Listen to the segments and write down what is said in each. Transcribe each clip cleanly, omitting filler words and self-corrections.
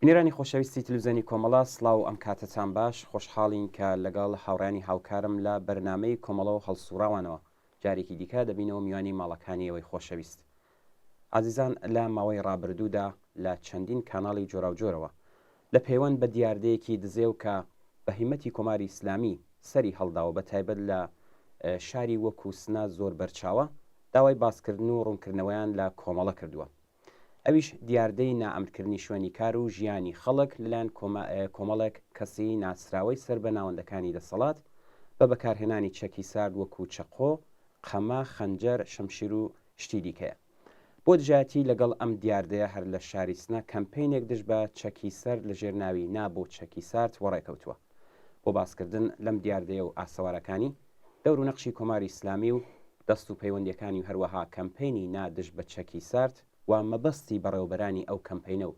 بینێرانی خۆشەویستی تلویزیۆنی کۆمەڵە سڵاو ئەم کاتتان باش خۆشحاڵین کە لەگەڵ هاوڕانی هاوکارم لە بەرنمەی کۆمەڵە و هەڵسوراوانەوە جارێکی دیکە دەبینەوە میوانی ماڵەکانی ئەوەی خۆشەویست عزیزان لە ماوەی ڕابردوودا لە چەندین کاناڵی جۆراوجۆرەوە لە پەیوەند بە دیاردەیەکی دزێ و کە بەهیمەتی کۆماری ئیسلامی سەری هەڵداوە بە تایبەت لە شاری وەکو سنا زۆر بەرچاوە داوای باسکردن و ڕوونکردنەوەیان لە کۆمەڵە کردووە ئەویش دیاردەی نائەمنکردنی شوێنی کار و ژیانی خەڵک لەلایەن کۆمەڵێک کەسی ناسراوی سەر بە ناوەندەکانی دەسەڵات بە بەکارهێنانی چەکی سارد وەکو چەقۆ قەمە خەنجەر شەمشیر و شتی دیکەیە بۆ دژایەتی لەگەڵ ئەم دیاردەیە هەر لە شاری سنە کەمپینێک دژ بە چەکی سەر لە ژێرناوی نابۆ چەکی سارد وەڕێکەوتووە بۆ باسکردن لەم دیاردەیە و ئاسەوارەکانی دەور و نەقشی کۆماری ئیسلامی و دەست و پەیوەندیەکانی و هەروەها کەمپینی نادژ بە چەکی سارد و مەبەستی بەڕێوبەرانی ئەو کەمپینە و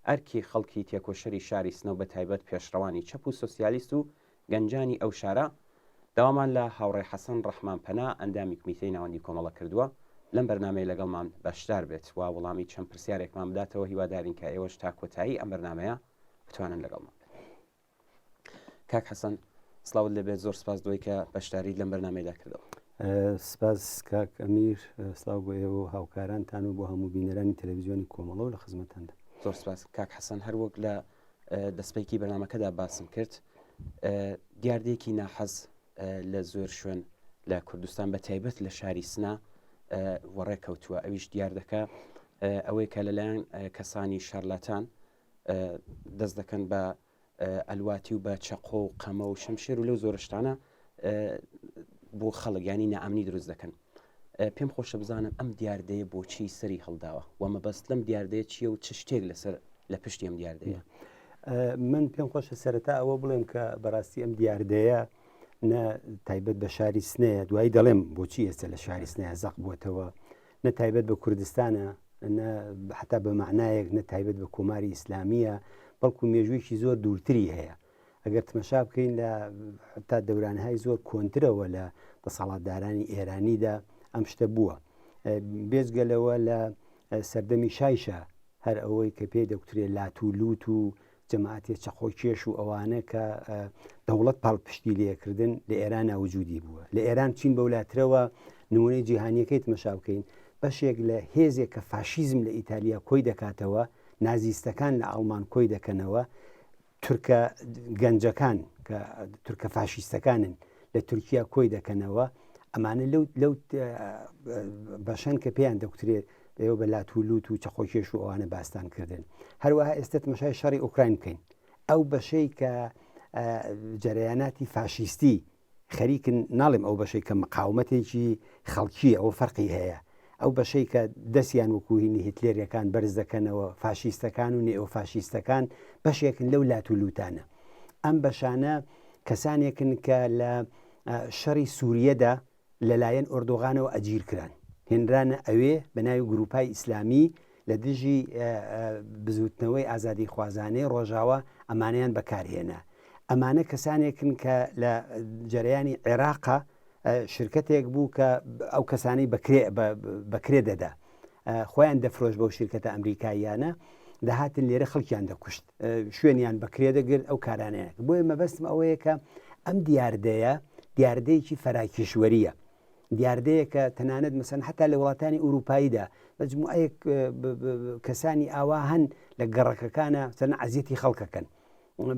ئەرکی خەڵکی تێکۆشەری شاری سنە و بە تایبەت پێشڕەوانی چەپ و سۆسیالیست و گەنجانی ئەو شارە داوامان لە هاوڕێ حەسەن ڕەحمان پەنا ئەندامی کمیتەی ناوەندی کۆمەڵە کردووە لەم بەرنامەی لەگەڵمان بەشدار بێت و وەڵامی چەند پرسیارێکمان بداتەوە هیوادارین کە ئێوەش تا کۆتایی ئەم بەرنامەیە بتوانن لەگەڵمان بێت. کاک حەسەن سڵاوت لەبێت زۆر سپاس دۆی کە بەشداری لەم بەرنامەیەدا کردەوە. سپاس کاک ئەمیر سلااو بۆ ئێوە و هاوکارانتان و بۆ هەموو بینەرانی تەلەڤیزیۆنی کۆمەڵە و لە خزمەتەندا. زۆر سپاس کاک حەسەن هەروەک لە دەستپێکی بەرنامەکەدا باسم کرد دیاردەیەکی ناحەز لە زۆر شوێن لە کوردستان بە تایبەت لە شاری سنا وەڕێکەوتووە ئەویش دیاردەکە ئەوەی کە لەلایەن کەسانی شارلاتان دەست دەکەن بە ئەلواتی و بە چەقۆ و قەمە و شەمشێر و لەو زۆرشتانە بۆ خەڵک ینی نائەمنی دروست دەکەن. پێم خۆشە بزانم ئەم دیاردەیە بۆچی سەری هەڵداوە و مەبەست لەم دیاردەیە چییە و چ شتێک لەسەر لە پشتی ئەم دیاردەیە. من پێم خۆشە سەرەتا ئەوە بڵێم کە بەڕاستی ئەم دیاردەیە نە تایبەت بە شاری سنەیە دوایی دەڵێم بۆچی ئێستا لە شاری سنەیە زەق بووەتەوە نە تایبەت بە کوردستانە حتا بە معنایەک نە تایبەت بە کۆماری ئیسلامیە بەڵکو مێژوویکی زۆر دوورتری هەیە. ئەگەر تمەشا بکەین لە تا دەورانهای زۆر کۆنترەوە لە دەسەڵاتدارانی ئێرانیدا ئەم شتە بووە بێزگەلەوە لە سەردەمی شایشە هەر ئەوەی کە پێی دەکترێت لات و لووت و جەماعەتی چەخۆکێش و ئەوانە کە دەوڵەت پاڵپشتی لێکردن لە ئێران وجودی بووە. لە ئێران چین بەولاترەوە نمونەی جیهانیەکەی تمەشا بکەین بەشێک لە هێزێک کە فاشیزم لە ئیتالیا کۆی دەکاتەوە نازیستەکان لە ئەڵمان کۆی دەکەنەوە تورکە گەنجەکان کە تورکە فاشیستەکانن لە تورکیا کۆی دەکەنەوە ئەمانە لەو بەشەن کە پێیان دەکترێت ئێوە بە لاتولوت و چەخۆکێش و ئەوانە باستان کردن. هەروەها ئێستا تمەشای شەڕی ئوکراین بکەین ئەو بەشەی کە جەرەیاناتی فاشیستی خەریکن ناڵێم ئەو بەشەی کە مقاومەتێکی خەڵکی ئەوە فەرقی هەیە ئەو بەشەی کە دەستیان وەکوهینی هیتلێریەکان بەرز دەکەنەوە فاشیستەکان و نێئۆ فاشیستەکان بەشێکن لەو لاتولوتانە. ئەم بەشانە کەسانێکن کە لە شەڕی سووریەدا لەلایەن ئۆردۆغانەوە ئەگیر کران هێنرانە ئەوێ بە ناوی گروپای ئیسلامی لە دژی بزوتنەوەی ئازادی خوازانەی ڕۆژاوە ئەمانیان بەکارهێنا. ئەمانە کەسانێکن کە لە جەرەیانی عێراقا شرکتێک بوو کە ئەو کەسانی بەکرێ دەدا خۆیان دەفرۆش بەو شرکەتە ئەمریکاییانە دەهاتن لێرە خەڵکیان دەکوشت شوێنیان بەکرێ دەگرت ئەو کارانەیە بۆیە مەبەستم ئەوەیە کە ئەم دیاردەیەکی فەراکێشوەریە دیاردەیە کە تەنانەت مەسەن حتا لە وڵاتانی ئوروپاییدا مەجموعەیەک کەسانی ئاوا هەن لە گەڕەکەکانە سەرنە عەزیەتی خەڵکەکەن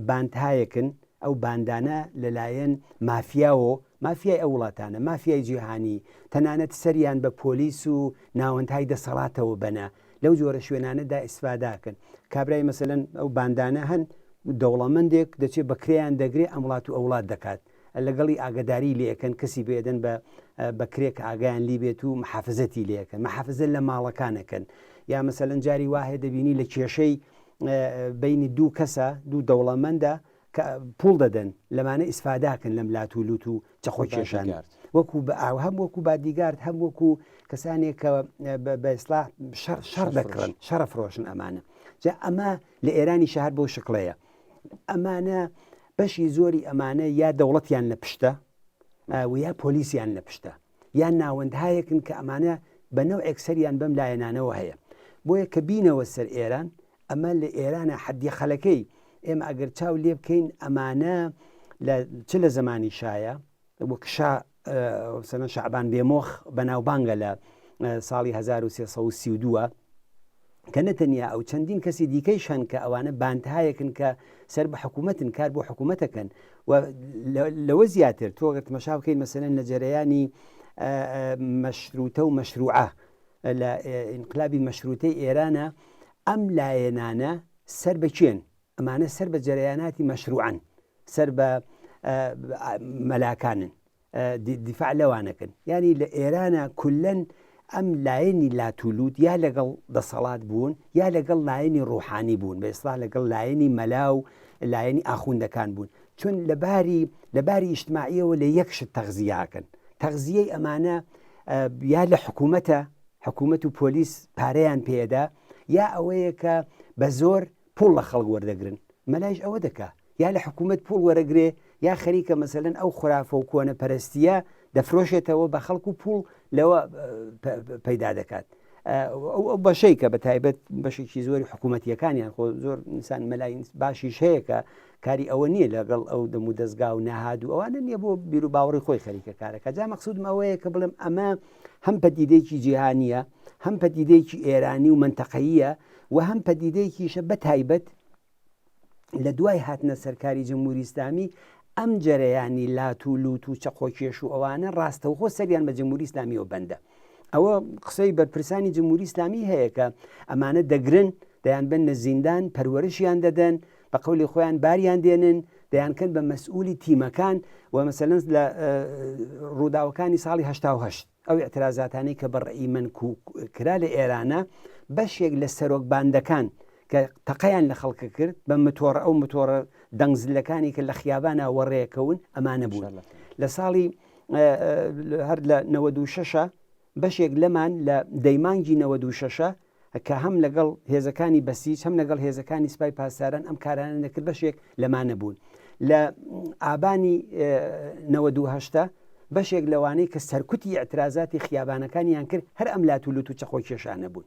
باندهایەکن ئەو باندانە لەلایەن مافیاوە مافیای ئەو وڵاتانە مافیای جیهانی تەنانەت سەریان بە پۆلیس و ناوەندهای دەسەڵاتەوە بەنە لەو جۆرە شوێنانەدا ئیسفاداکەن کابرای مەسەلەن ئەو باندانە هەن دەوڵەمەندێک دەچێت بەکرێیان دەگرێت ئەمڵات و ئەوڵات دەکات لەگەڵی ئاگداری لێەکەن کەسی بێدەن بەکرێک ئاگیان لی بێت و محافزەتی لێەکەن محافزە لە ماڵەکانەکەن یا مەسەلەن جاری وایە دەبینی لە کێشەی بینی دوو کەسە دوو دەوڵەمەندە کە پوڵ دەدەن لەمانە ئیسفاداکەن لەم لاتولوت و چەخۆکێشان وەکو هەم وەکو بادیگارد هەم وەکو کەسانێک کە بە ئیسلاح شەڕ دەکڕن شەڕە فرۆشن ئەمانە جا ئەمە لە ئێرانی شەهر بۆ شکڵەیە ئەمانە بەشی زۆری ئەمانە یا دەوڵەتیان لە پشتە و یا پۆلیسیان لە پشتە یان ناوەندهایەکن کە ئەمانە بە نەو ئەکسەریان بەم لایەنانەوە هەیە بۆیە کە بینەوە سەر ئێران ئەمە لە ئێرانە حەدی خەلەکەی ئێمە ئەگەر چاو لێ بکەین ئەمانە چ لە زمانی شایە وەکشا سەنە شعبان بێمۆخ بەناوبانگە لە ساڵی 1332 کە نەتەنیا ئەو چەندین کەسی دیکەیشان کە ئەوانە باندهایەکن کە سەر بە حکوومەتن کار بۆ حکوومەتەکەن و لەوە زیاتر تۆگەت مەشا بکەین مەسەلەن لە جەرەیانی مەشروتە و مەشروعە لە ئینقلابی مەشروتەی ئێرانە ئەم لایەنانە سەر بەچێن ئەمانە سەر بە جەرەیاناتی مەشروعن سەر بە مەلاکانن دیفاع لەوانەکەن ینی لە ئێرانە کولەن ئەم لایەنی لاتولوت یا لەگەڵ دەسەڵات بوون یا لەگەڵ لایەنی ڕوحانی بوون بە ئێستا لەگەڵ لایەنی مەلا و لایەنی ئاخوندەکان بوون چون لەباری ئیجتماعیەوە لە یەکشت تەغزیاکەن تەغزیەی ئەمانە یا لە حکوومەت و پۆلیس پارەیان پێدا یا ئەوەیە کە بە زۆر پوڵ لە خەڵک وەردەگرن مەلایش ئەوە دەکا یا لە حکوومەت پوڵ وەرەگرێ یا خەریکە مەسەلەن ئەو خرافە و کۆنە پەرستیە دەفرۆشێتەوە بە خەڵکو و پوڵ لەوە پەیدا دەکات ئەو بەشەی کە بە تایبەت بەشێکی زۆری حکوومەتیەکانیان خۆ زۆر ئینسان مەلای باشیش هەیە کە کاری ئەوە نییە لەگەڵ ئەو دەم و دەستگا و نەهاد و ئەوانە نییە بۆ بیر و باوەڕی خۆی خەریکە کارەکە جا مەقسوودم ئەوەیە کە بڵێم ئەمە هەم پەدیدەیەکی جیهانیە هەم پەدیدەیەکی ئێرانی و منتەقەییە و هەم پەدیدەیەکیشە بە تایبەت لە دوای هاتنە سەرکاری جمهوری ئیسلامی ئەم جەرەیانی لات و لوت و چەقۆکێش و ئەوانە ڕاستەوخۆ سەریان بە جمهوری ئیسلامیەوە بەندە ئەوە قسەی بەرپرسانی جمهوری ئیسلامی هەیە کە ئەمانە دەگرن دەیان بن لە زیندان پەروەرشیان دەدەن بە قەولی خۆیان باریان دێنن دەیانکەن بە مەسئولی تیمەکان و مەسەلەن لە ڕووداوەکانی ساڵی 1970 ئەو ئەترازاتانەی کە بەڕێی من کرا لە ئێرانە بەشێک لە سەرۆکباندەکان کە تەقەیان لە خەڵکە کرد بە متۆڕە ئەو متۆڕە دەنگزلەکانی کە لە خیابانە وەڕێەکەون ئەمانە بوون لە ساڵی هەر لە 96 بەشێک لەمان لە دەیمانگی 96 کە هەم لەگەڵ هێزەکانی بەسیج هەم لەگەڵ هێزەکانی سوپای پاسداران ئەم کارانە نەکرد بەشێک لەمانە بوون لە ئابانی 98 بەشێک لەوانەی کە سەرکوتی ئەترازاتی خیابانەکانیان کرد هەر ئەم لاتولوت و چەقۆ کێشانە بوون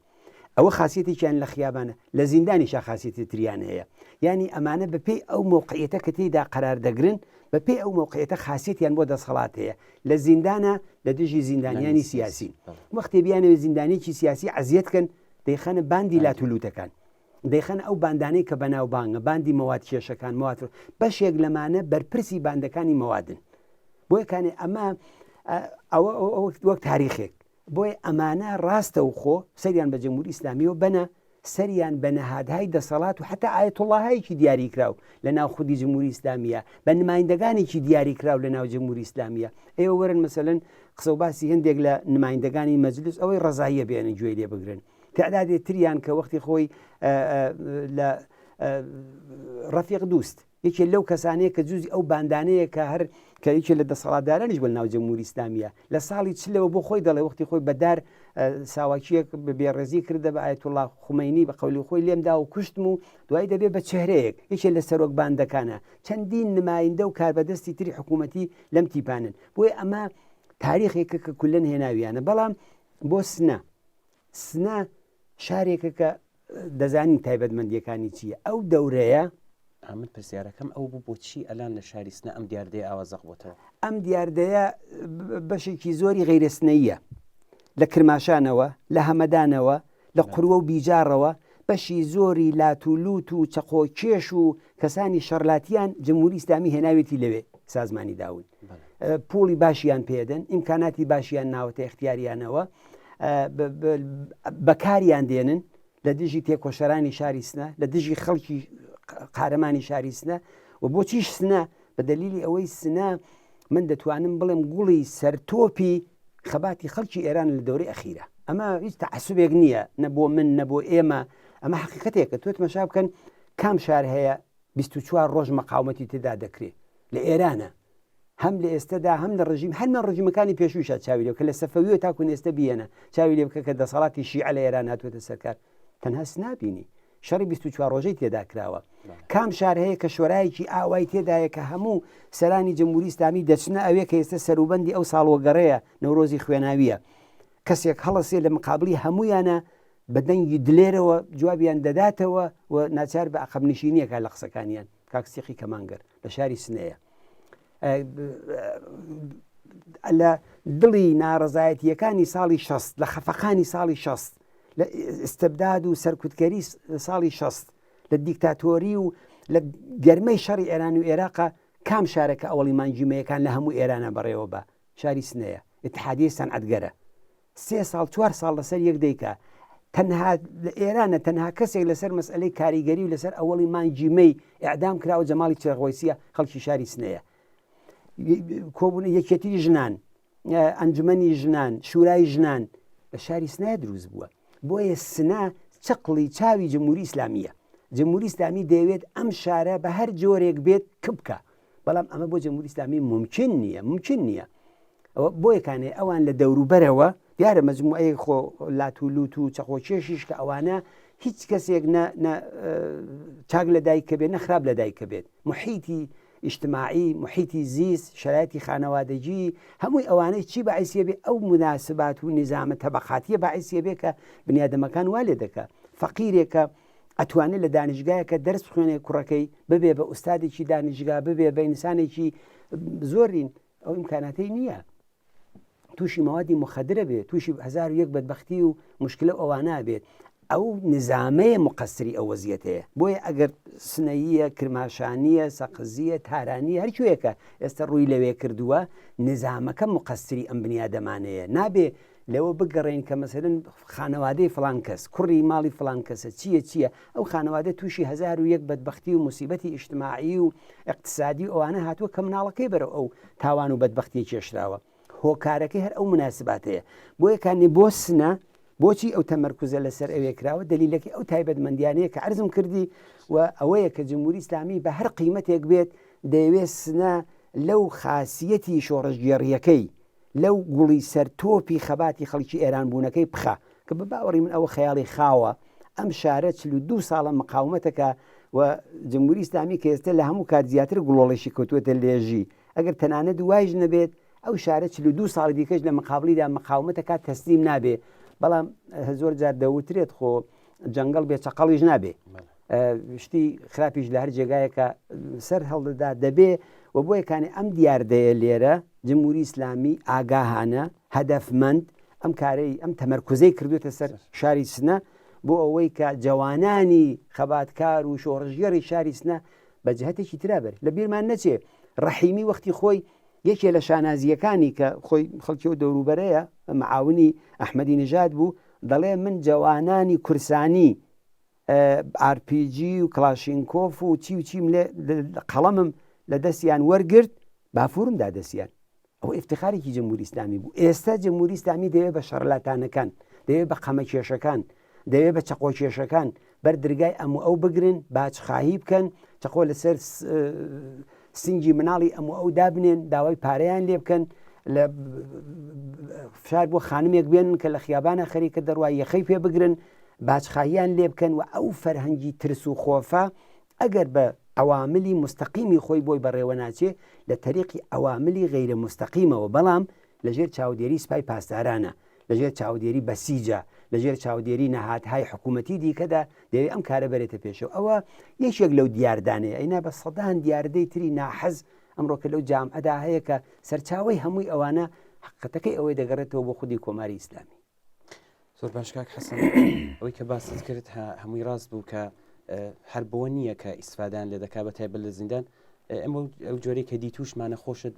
ئەوە خاصیتێکیان لە خیابانە لە زیندانیشا خاصیتی تریان هەیە ینی ئەمانە بەپێی ئەو موقعیتە کە تێیدا قرار دەگرن بەپێی ئەو موقعیتە خاصیتیان بۆ دەسەڵات هەیە لە زیندانە لە دژی زیندانیانی سیاسی وەختێ بیانەوە زیندانێکی سیاسی عەزیەتکەن دەیخەنە باندی لاتولوتەکان دەیخەنە ئەو باندانەی کە بەناوبانگە باندی مەواد کێشەکان مواد بەشێک لەمانە بەرپرسی باندەکانی مەوادن بۆیەکانێ ئەمە وەک تاریخێک بۆی ئەمانە ڕاستە و خۆ سەریان بە جمهوری ئیسلامیەوە بنە سەریان بە نەهادهای دەسەڵات و حتا ئایەتوڵڵاهایەکی دیاری کراو لە ناو خودی جمهوری ئیسلامیە بە نمایندەگانێکی دیاری کراو لە ناو جمهوری ئیسلامیە ئێوە وەرن مەسەلەن قسە و باسی هەندێک لە نمایندەکانی مەجلیس ئەوەی ڕزاییە بێنە گوێ لێ بگرن تعدادێ تریان کە وەختی خۆی لە ڕەفیق دووست یەکێ لەو کەسانەیە کە جوزی ئەو باندانەیە کە هەر کە یەکێ لە دەسەڵاتدارانیش بە ناو جمهوری ئیسلامیە لە ساڵی چلەوە بۆ خۆی دەڵێ وەختی خۆی بەدار ساواکیەک بێڕێزی کردە بە ئایەتوڵڵا خومەینی بە قەولی خۆی لێمدا و کوشتم و دوای دەبێ بە چهرەیەک یەکێ لە سەرۆک باندەکانە چەندین نمایندە و کاربەدەستی تری حکوومەتی لەم تیپانن بۆیە ئەمە تاریخێکە کە کولەن هێناویانە بەڵام بۆ سنە شارێکە کە دەزانین تایبەتمەندیەکانی چییە ئەو دەورەیە ئەمن پرسیارەکەم ئەو بوو بۆچی ئەلان لە شاری سنە ئەم دیاردەیە ئاوازەق بۆتەوە ئەم دیاردەیە بەشێکی زۆری غەیرەسنەیە لە کرماشانەوە لە هەمەدانەوە لە قوروە و بیجارەوە بەشی زۆری لاتولوت و چەقۆکێش و کەسانی شەڕلاتیان جمهوری ئیسلامی هێناوێتی لەوێ سازمانی داون پوڵی باشیان پێدەن ئیمکاناتی باشیان ناوەتە اختیاریانەوە بەکاریان دێنن لە دژی تێکۆشەرانی شاری سنە لە دژی خەڵکی قارەمانی شاری سنە و بۆچیش سنە بە دەلیلی ئەوەی سنە من دەتوانم بڵێم گوڵی سەرتۆپی خەباتی خەڵکی ئێران لە دەورەی ئەخیرە ئەمە هیچ تەعەسوبێک نییە نەبۆ من نەبۆ ئێمە ئەمە حقیقەتێکە تۆ تماشا بکەن کام شار هەیە 24 ڕۆژ مەقاومەتی تێدا دەکرێت لە ئێرانە هەم لە ئێستادا هەم لە ڕژیم هەرمە ڕژیمەکانی پێشوویشە چاوی لێ کە لە سەفەویەوە تاکو ئێستا بێنە چاوی لێ بکە کە دەسەڵاتی شیعە لە ئێران هاتووەتە سەرکار تەنها سنابینی شەڕی 24 ڕۆژەی تێدا کراوە کام شار هەیە کە شۆرایەکی ئاوای تێدایە کە هەموو سەرانی جمهوری ئیسلامی دەچنە ئەوێ کە ئێستا سەروبەندی ئەو ساڵوەگەڕەیە نەورۆزی خوێناویە کەسێک هەڵەسێ لە مقابلی هەمویانە بەدەنگی دلێرەوە جوابیان دەداتەوە و ناچار بە عقبنشینیەکە لە قسەکانیان کاکسیقی کەمانگەر لە شاری سنەیە لە دڵی ناڕزایەتیەکانی ساڵی 60 لە خەفەقانی ساڵی 60 لە ئستبداد و سەرکوتکەری ساڵی 60 لە دیکتاتۆری و لە گەرمەی شەڕی ئێران و عێراقا کام شارەکە ئەوڵی مانجیمەیەکان لە هەموو ئێرانە بەڕێوە بە شاری سنەیە ئتحادیە سەنعەتگەرە 3 ساڵ 4 ساڵ لەسەر یەک دەیکە تەنها لە ئێرانە تەنها کەسێک لەسەر مەسئلەی کاریگەری و لەسەر ئەوڵی مانجیمەی ئەعدام کراوە جەماڵی چێغۆیسیە خەڵکی شاری سنەیە کۆبوون یەکێتی ژنان ئەنجومەنی ژنان شورای ژنان لە شاری سنەیە دروست بووە بۆیە سنا چقڵی چاوی جمهوری ئیسلامیە جمهوری ئیسلامی دەیەوێت ئەم شارە بە هەر جۆرێک بێت بکە بەڵام ئەمە بۆ جمهوری ئیسلامی ممکن نییە بۆیەکانێ ئەوان لە دەوروبەرەوە دیارە مەجموعەیە خۆ لاتولوت و چەخۆکێشیش کە ئەوانە هیچ کەسێک چاک لە دایکە بێت نەخراب لە دایکە بێت محیتی ئیجتماعی محیتی زیست شرایەتی خانەوادەجی هەمووی ئەوانەی چی بەعیسیە بێ ئەو مناسبات و نظامە تەبەقاتیە بەعیسیە بێ کە بنیادەمەکان وا لێ دەکە فەقیرێکە ئەتوانێت لە دانیشگایەکە دەرس بخوێنێ کوڕەکەی ببێ بە ئوستادێکی دانیشگا ببێ بە ئینسانێکی زۆرین ئەو ئیمکاناتی نییە تووشی مەوادی مخەدرە بێت تووشی 1001 بەدبەختی و مشکلە ئەوانە بێت ئەو نظامەیە مقەسری ئەو وەزیەتەیە بۆیە ئەگەر سنەیە کرماشانیە سەقزیە تارانیە هەرکوێکە ئێستا ڕووی لەوێ کردووە نظامەکە مقەسری ئەم بنیادەمانەیە نابێ لەوە بگەڕێن کە مەسەرن خانەوادەی فلان کەس کوڕی ماڵی فلان کەسە چییە ئەو خانەوادە تووشی 1001 بەدبەختی و موسیبەتی ئیجتماعی و اقتصادی ئەوانە هاتووە کە مناڵەکەی بەرەو ئەو تاوان و بەدبەختی کێشراوە هۆکارەکەی هەر ئەو مناسباتەیە بۆیە کانی بۆ سنە بۆچی ئەو تەمەرکوزە لەسەر ئەوێکراوە دلیلەکە ئەو تایبەتمەندیانەیە کە عرزم کردی و ئەوەیە کە جمهوری ئیسلامی بە هەر قیمەتێک بێت دەیەوێت سنە لەو خاسیەتی شۆڕژگێڕیەکەی لەو گوڵی سەرتۆپی خەباتی خەڵکی ئێران بوونەکەی بخە کە بە باوەڕی من ئەوە خەیاڵی خاوە ئەم شارە 42 ساڵە مقاومەتەکە و جمهوری ئیسلامی کە ئێستا لە هەموو کات زیاتر گوڵۆڵێکی کەوتووەتە لێژی ئەگەر تەنانەت دوایش نەبێت ئەو شارە 42 ساڵی دیکەش لە مقابلیدا مقاومەتەکە تەسلیم نابێ بەڵام زۆر جار دەوترێت خۆ جەنگەڵ بێ چقەڵیش نابێ شتی خراپیش لە هەر جێگایەکە سەر هەڵدەدا دەبێ و بۆ یەکانی ئەم دیاردەیە لێرە جمهوری ئیسلامی ئاگاهانە هەدەفمەند ئەم کارەی ئەم تەمەرکوزەی کردوێتە سەر شاری سنە بۆ ئەوەی کە جوانانی خەباتکار و شۆڕژگەڕی شاری سنە بە جهەتێکی ترابێت لە بیرمان نەچێ ڕەحیمی وەختی خۆی یەکێ لە شانازیەکانی کە خۆی خەڵکی و دەوروبەرەیە معاونی ئەحمەدی نژاد بوو دەڵێ من جوانانی کورسانی RPG و کلاشینکۆف و چیم لێ قەڵەمم لە دەستیان وەرگرت بافورمدا دەستیان ئەو ئفتخارێکی جمهوری ئیسلامی بوو ئێستا جمهوری ئیسلامی دەوێت بە شەڕلاتانەکان دەوێت بە قەمەکێشەکان دەوێت بە چەقۆکێشەکان بەردرگای ئەموو ئەو بگرن باچخاهی بکەن چەقۆ لەسەر سنگی مناڵی ئەموو ئەو دابنێن داوای پارەیان لێ بکەن لە فشار بۆ خانمێک بێنن کە لە خیابانە خەریکە دەڕوای یەخەی پێ بگرن باچخاییان لێ بکەن و ئەو فەرهەنگی ترس و خۆفە ئەگەر بە ئەواملی مستەقیمی خۆی بۆی بەڕێوە ناچێ لە تەریقی ئەواملی غەیرە مستەقیمەوە بەڵام لەژێر چاودێری سپای پاسدارانە لەژێر چاودێری بەسیجە لەژێر چاودێری نەهاتهای حکوومەتی دیکەدا دەوێت ئەم کارە بەرێتە پێشەوە ئەوە یەکێک لەو دیاردانەیە ئەینا بە سەدان دیاردەی تری ناحەز ئەمڕۆکە لەو جامعەدا هەیە کە سەرچاوی هەمووی ئەوانە حقیقەتەکەی ئەوەی دەگەڕێتەوە بۆ خودی کۆماری ئیسلامی زۆر باش کاک حەسەن ئەوەی کە باست کرد هەمووی ڕاست بوو کە هەر بۆ نییە کە ئیسفادان لێ دەکا بە تایبەت لە زیندان ئەو جۆرەی کە دیتوشمانە خۆشت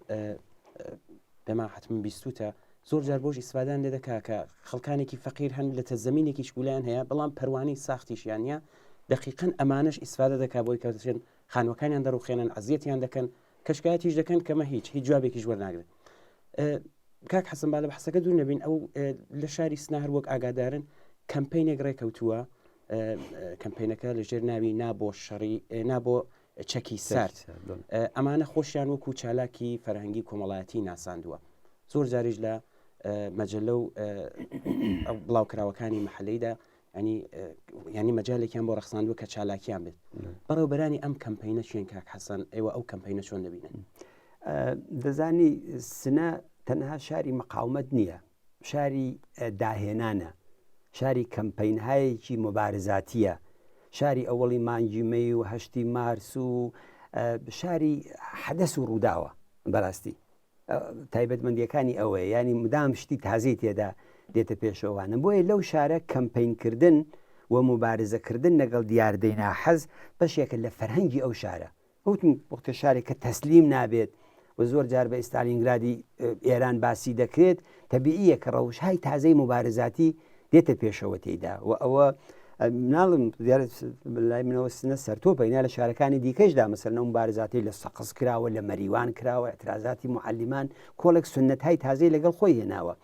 پێمان حتمما بیستوتە زۆر جار بۆش ئیسفادان لێ دەکا کە خەڵکانێکی فەقیر هەن لە تەزەمینێکی شکولیان هەیە بەڵام پەروانەی ساختیشیان نیە دقیقاً ئەمانش ئیسفادە دەکا بۆی کەوتێن خانوەکانیان دەڕوخێنن عەزیەتیان دەکەن کەشکایەتیش دەکەن کەمە هیچ جوابێکیش وەرناگرێت کاک حەسەن با لە بەحسەکە دوور نەبین ئەو لە شاری سنا هەر وەک ئاگادارن کەمپینێک ڕێکەوتووە کەمپینەکە لەژێر ناوی نابۆ شەڕی نابۆ چەکی سارد ئەمانە خۆشیان وەکو چالاکی فەرهەنگی کۆمەڵایەتی ناساندووە زۆر جاریش لە مەجللە و بڵاوکراوەکانی مەحەلەیدا ینی مەجالێکیان بۆ ڕەخساندووە کە چالاکیان بێت بەڕێوەبەرانی ئەم کەمپینە چیان کاک حەسەن ئێوە ئەو کەمپینە چۆن دەبینن دەزانی سنە تەنها شاری مەقاومەت نییە شاری داهێنانە شاری کەمپەینهایەکی مبارزاتیە، شاری ئەوەڵی مانگی مەی و هەشتی مارس و شاری حەدەس و ڕووداوە بەڕاستی تایبەتمەندیەکانی ئەوەیە، ینی مدام شتی تازەی تێدا دێتە پێشەوانە. بۆیە لەو شارە کەمپینکردن و مبارزەکردن لەگەڵ دیاردەی ناحەز بەشێکە لە فەرهەنگی ئەو شارە. وتم وەختە شارێک کە تەسلیم نابێت و زۆر جار بە ئستالینگرادی ئێران باسی دەکرێت، تەبیعیە کە ڕەوشهای تازەی مبارزاتی دێتە پێشەوە تێیدا و ئەوە ناڵم لای منەوە سنە سەرتۆپەینا لە شارەکانی دیکەشدا مەسەرنە مبارزاتی لە سەقز کراوە، لە مەریوان کراوە، اعترازاتی معلمان کۆڵێک سنەتهای تازەی لەگەڵ خۆی هێناوە.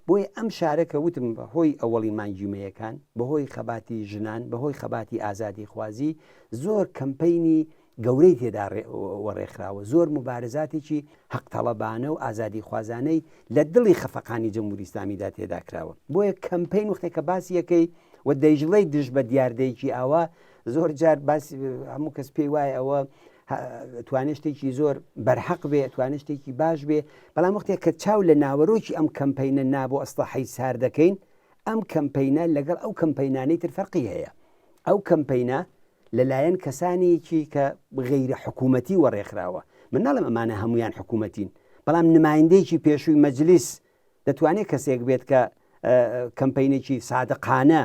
بۆی ئەم شارەکە وتم بەهۆی ئەوەڵی مانگیمەیەکان، بەهۆی خەباتی ژنان، بەهۆی خەباتی ئازادی خوازی زۆر کەمپەینی گەورەی تێدا وەڕێکخراوە، زۆر مبارزاتێکی حەقتەڵەبانە و ئازادی خوازانەی لە دڵی خەفەقانی جەمهوری ئیسلامیدا تێدا کراوە. بۆیە کەمپەین وەختێک کە باسی یەکەی و دەیژڵەی دژ بە دیاردەیەکی ئاوا زۆر جار باسی هەموو کەس پێی وایە ئەوە توانێت شتێکی زۆر بەرحەق بێ، توانێت شتێکی باش بێ، بەڵام وەختێک کە چاو لە ناوەڕۆکی ئەم کەمپەینە نابۆ ئەسڵحەی سار دەکەین، ئەم کەمپەینە لەگەڵ ئەو کەمپەینانەی تر فەرقی هەیە. ئەو کەمپەینە لەلایەن کەسانێکی کە غەیرە حکوومەتی وەڕێکخراوە، من ناڵم ئەمانە هەمویان حکوومەتین، بەڵام نمایندەیەکی پێشووی مەجلیس دەتوانێت کەسێک بێت کە کەمپەینێکی سادقانە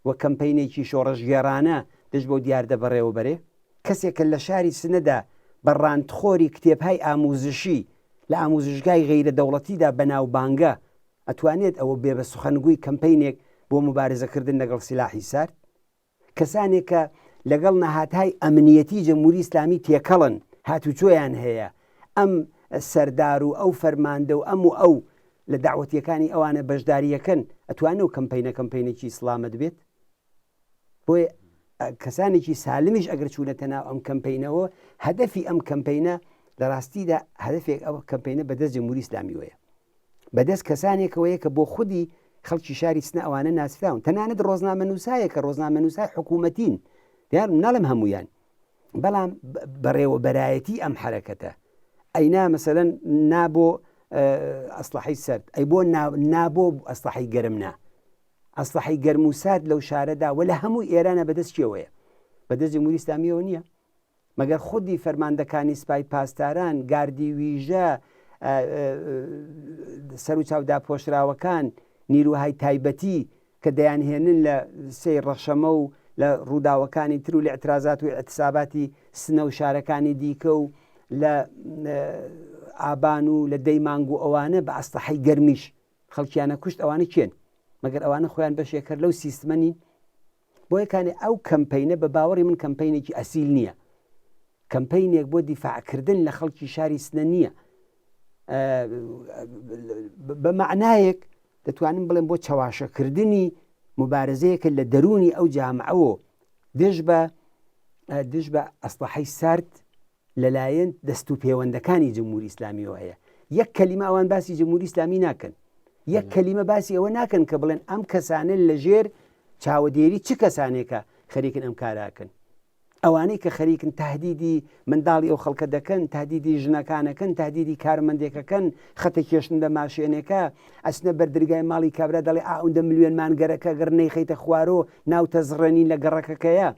و کەمپەینێکی شۆڕەژگێڕانە دژ بۆ دیاردە بەڕێوە بەرێ، کەسێکە لە شاری سنەدا بەڕاندخۆری کتێبهای ئاموزشی لە ئاموزشگای غەیرە دەوڵەتیدا بەناو بانگە ئەتوانێت ئەوە بێ بە سوخەنگووی کەمپەینێک بۆ مبارزەکردن لەگەڵ سیلاحی سارد، کەسانێک کە لەگەڵ نەهاتهای ئەمنیەتی جەمهوری ئیسلامی تێکەڵن هاتوچۆیان هەیە، ئەم سەردار و ئەو فەرماندە و ئەو لە داوەتیەکانی ئەوانە بەشداریەکەن ئەتوانێت و کەمپەینێکی ئیسلامت بێت. بۆیە کەسانێکی سالمیش ئەگەر چوونەتە ناو ئەم کەمپەینەوە، هەدەفی ئەم کەمپەینە لە ڕاستیدا هەدەفێک ئەو کەمپەینە بەدەست جەمهوری ئیسلامی وەیە، بەدەست کەسانێکەوەیە کە بۆ خودی خەڵکی شاری سنە ئەوانە ناسراون، تەنانەت ڕۆژنامەنووسایە کە ڕۆژنامەنووسای حکوومەتین دیار ناڵم هەمویان، بەڵام بەڕێوەبەرایەتی ئەم حرەکەتە ئەینا مەسەلەن نابۆ ئەسلحەی سرد، ئەی بۆ نابۆ ئەسلحەی گەرمنا، ئەسلحەی گەرم و سارد لەو شارەدا و لە هەموو ئێرانە بەدەست کێوەیە؟ بەدەست جەمهوری ئیسلامیەوە نییە. مەگەر خودی فەرماندەکانی سپای پاسداران، گاردی ویژە، سەر و چاودا پۆشراوەکان، نیروهای تایبەتی کە دەیانهێنن لە سەی ڕەشەمە و لە ڕووداوەکانی تر و لە ئەترازات و ئەتساباتی سنە و شارەکانی دیکە و لە ئابان و لە دەی مانگ و ئەوانە بە ئەسلحەی گەرمیش خەڵکیانە کوشت، ئەوانە کێن؟ مەگەر ئەوانە خۆیان بەشێکرد لەو سیستمەنین. بۆ یەکانێ ئەو کەمپەینە بە باوەڕی من کەمپەینێکی ئەسیل نییە، کەمپەینێک بۆ دیفاعکردن لە خەڵکی شاری سنە نییە، بە معنایەک دەتوانین بڵێن بۆ چاواشەکردنی مبارزەیەکە لە دەرونی ئەو جامعەوە دژ بە ئەسلحەی سارد لەلایەن دەست و پەیوەندەکانی جەمهوری ئیسلامیەوە هەیە. یەک کەلیمە ئەوان باسی جەمهوری ئیسلامی ناکەن، یەک کەلیمە باسی ئەوە ناکەن کە بڵێن ئەم کەسانە لە ژێر چاوەدێری چ کەسانێکە خەریکن ئەم کاراکەن، ئەوانەی کە خەریکن تهدیدی منداڵی ئەو خەڵکە دەکەن، تهدیدی ژنەکانەکەن، تهدیدی کارمەندێکەکەن، خەتە کێشتن بە ماشێنێکە، ئەچنە بەردرگای ماڵی کابرا دەڵێ ئاوەندە ملیۆنمان گەرەکە گەر نەیخەیتە خوارۆ ناوتە زڕێنین لە گەڕەکەکەیە.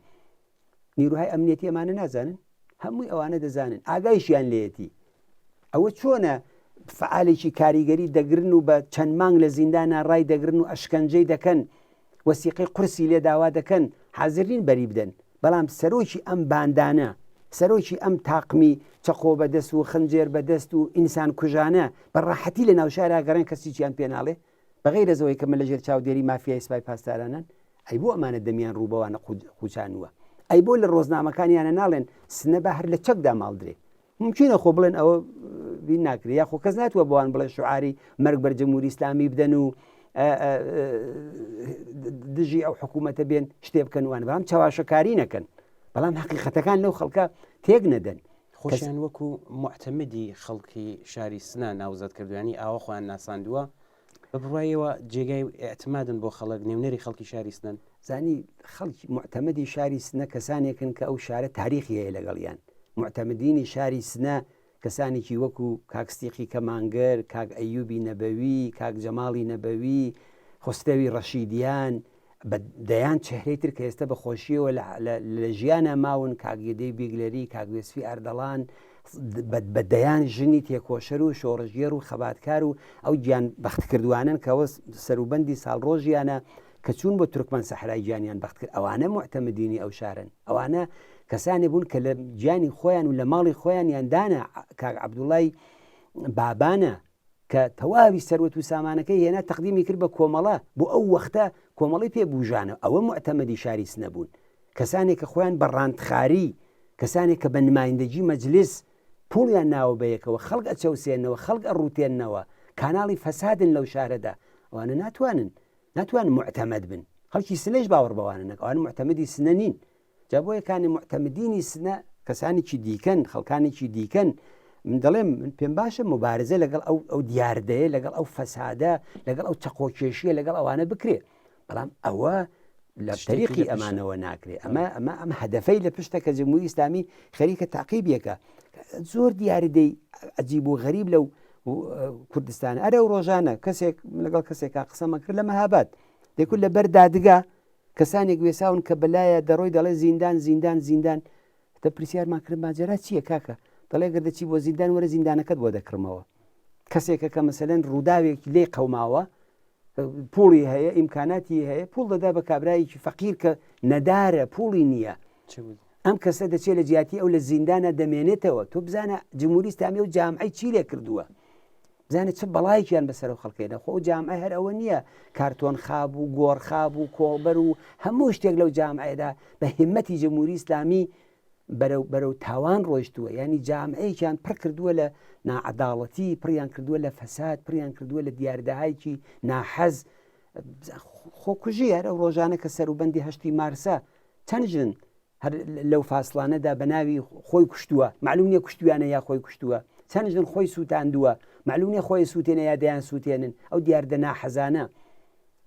نیروهای ئەمنیەتی ئەمانە نازانن؟ هەمووی ئەوانە دەزانن، ئاگایشیان لێتی. ئەوە چۆنە فعالێکی کاریگەری دەگرن و بە چەند مانگ لە زیندانە ڕای دەگرن و ئەشکەنجەی دەکەن، وەسیقەی قورسی لێ داوا دەکەن، حازرین بەری بدەن، بەڵام سەرۆکی ئەم باندانە، سەرۆکی ئەم تاقمی چەقۆ بەدەست و خنجێر بەدەست و ئینسان کوژانە بەڕاحەتی لە ناوشارا گەڕێن کەسییان پێناڵێ بەغیرە زەوەی کە من لەژێر چاودێری مافیای سوپای پاسدارانان. ئەی بۆ ئەمانە دەمیان ڕووبەوانە قوچانووە؟ ئەی بۆ لە ڕۆژنامەکانیانە ناڵێن سنە بە هەر لە چەکدا ماڵدرێ؟ ممکنە خۆ بڵێن ئەوە بین ناکرێت، یا خۆ کەس ناتوە بۆوان بڵێ شعاری مەرگ بەر جەمهوری ئیسلامی بدەن و دژی ئەو حکوومەتە بێن شتێ بکەن وان، بەڵام چاواشەکاری نەکەن، بەڵام حەقیقەتەکان لەو خەڵکە تێک نەدەن. خۆشیان وەکو معتەمەدی خەڵکی شاری سنە ناوزەت کردوانی ئاوا خۆیان ناساندووە بە بڕایەوە جێگای ئێعتمادن بۆ خەڵک نێونەری خەڵکی شاری سنەن. زانی خەڵکی معتەمەدی شاری سنە کەسانێکن کە ئەو شارە تاریخی هەیە لەگەڵیان. معتەمەدینی شاری سنە کەسانێکی وەکو کاکستیقی کەمانگەر، کاک ئەیوبی نەبەوی، کاک جەماڵی نەبەوی، خۆستەوی ڕەشیدیان، دەیان چهرەی تر کە ئێستا بەخۆشیەوە لە ژیانە ماون کاگێدەی بیگلەری کاگوێسفی ئەردەڵان بە دەیان ژنی تێکۆشەر و شۆڕژگێر و خەباتکار و ئەو گیان بەخت کردوانن کەەوە سەروبەندی ساڵڕۆژیانە کە چوون بۆ تورکمان سەحرای گیانیان بەخت کرد ئەوانە معتەمەدینی ئەو شارن ئەوانە کەسانی بوون کە لە گیانی خۆیان و لە ماڵی خۆیان یاندانە کاک عەبدوڵای بابانە کە تەواوی سەروەت و سامانەکەی هێنا تەقدیمی کرد بە کۆمەڵە بۆ ئەو وەختە کۆمەڵی پێبوژانە ئەوە معتەمەدی شاری سنە بوون کەسانێک کە خۆیان بە ڕاندخاری کەسانێک کە بە نمایندەجی مەجلیس پوڵیان ناوە بەیەکەوە خەڵک ئەچەوسێنەوە خەڵک ئەڕوتێننەوە کاناڵی فەسادن لەو شارەدا ئەوانە ناتوانن معتەمەد بن خەڵکی سنەش باوەڕ بەوانە ئەوان معتەمەدی سنە نین جا بۆ یەکانی معتەمەدینی سنە کەسانێکی دیکەن خەڵکانێکی دیکەن من دەڵێم پێم باشە مبارزە لەگەڵ ئەو دیاردەیە لەگەڵ ئەو فەسادە لەگەڵ ئەو چەقۆکێشیە لەگەڵ ئەوانە بکرێ بەڵام ئەوە لە تەریقی ئەمانەوە ناکرێ ئەمە هەدەفەی لە پشتە کە جمهوری ئیسلامی خەریکە تاقیبیەکە زۆر دیاردەی عەجیب و غەریب لەو کوردستانە ئەرە و ڕۆژانە کەسێک لەگەڵ کەسێکا قسەمە کرد لە مەهاباد دەیکرد لە بەردادگا کەسانێک وێساون کە بەلایە دەڕۆی دەڵێ زیندان تە پرسیارمان کرد ماجرا چییە کاکە دەڵێ گەردەچی بۆ زیندان وەرە زیندانەکەت بۆ دەکڕمەوە کەسێکە کە مەسەلەن ڕووداوێکی لێ قەوماوە پوڵی هەیە ئیمکاناتی هەیە پوڵ دەدا بە کابرایکی فەقیر کە نەدارە پوڵی نییە ئەم کەسە دەچێت لە جیاتی ئەو لە زیندانە دەمێنێتەوە تۆ بزانە جمهوری ئیسلامی و جامعەی چی لێ کردووە بزانێت چه بەڵایەکیان بەسەر و خەڵکێنە خۆ جامعە هەر ئەوە نییە کارتۆن خاب و گۆڕ خاب و کۆڵبەر و هەموو شتێک لەو جامعەدا بە هیمەتی جمهوری ئیسلامی بەرەو تاوان ڕۆیشتووە ینی جامعەیەکیان پڕ کردووە لە نائەداڵەتی پڕیان کردووە لە فەساد پڕیان کردووە لە دیاردەهایکی ناحەز خۆکوژی هەر ئەو ڕۆژانە کە سەروبەندی هەشتی مارسە چەند ژن هەر لەو فاسڵانەدا بە ناوی خۆی کوشتووە معلوم نییە کوشتویانە یا خۆی کوشتووە چەند ژن خۆی سووتاندووە معلوم نییە خۆی سووتێنە یا دەیان سووتێنن ئەو دیاردە ناحەزانە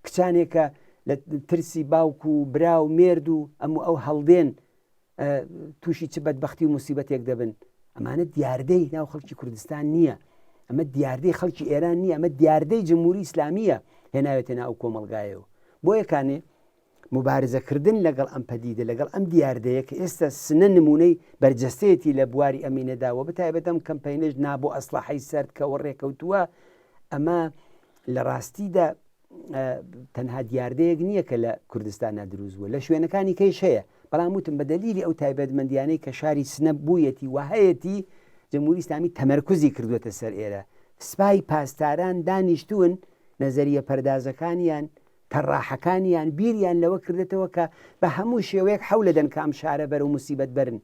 کچانێکە لە ترسی باوک و برا و مێرد و ئەو هەڵدێن تووشی چ بەدبەختی و موسیبەتێک دەبن ئەمانە دیاردەی ناو خەڵکی کوردستان نییە ئەمە دیاردەی خەڵکی ئێران نییە ئەمە دیاردەی جمهوری ئیسلامیە هێناوێتە ناو کۆمەڵگایەوە بۆ یەکانێ مبارزەکردن لەگەڵ ئەم پەدیدە لەگەڵ ئەم دیاردەیە کە ئێستا سنە نمونەی بەرجەستەیەتی لە بواری ئەمینەداوە بەتایبەت ئەم کەمپەینەش نابۆ ئەسلحەی سەرد کەەوە ڕێکەوتووە ئەمە لە ڕاستیدا تەنها دیاردەیەک نییە کە لە کوردستانە دروست بووە لە شوێنەکانی کەیش هەیە بەڵام وتم بە دەلیلی ئەو تایبەتمەندیانەی کە شاری سنە بوویەتی وهەیەتی جمهوری ئیسلامی تەمەرکوزی کردوێتە سەر ئێرە سپای پاسداران دانیشتوون نەزەریە پەردازەکانیان تەڕاحەکانیان بیریان لەوە کردێتەوە کە بە هەموو شێوەیەک حەولە دەن کام شارە بەرەو موسیبەت برن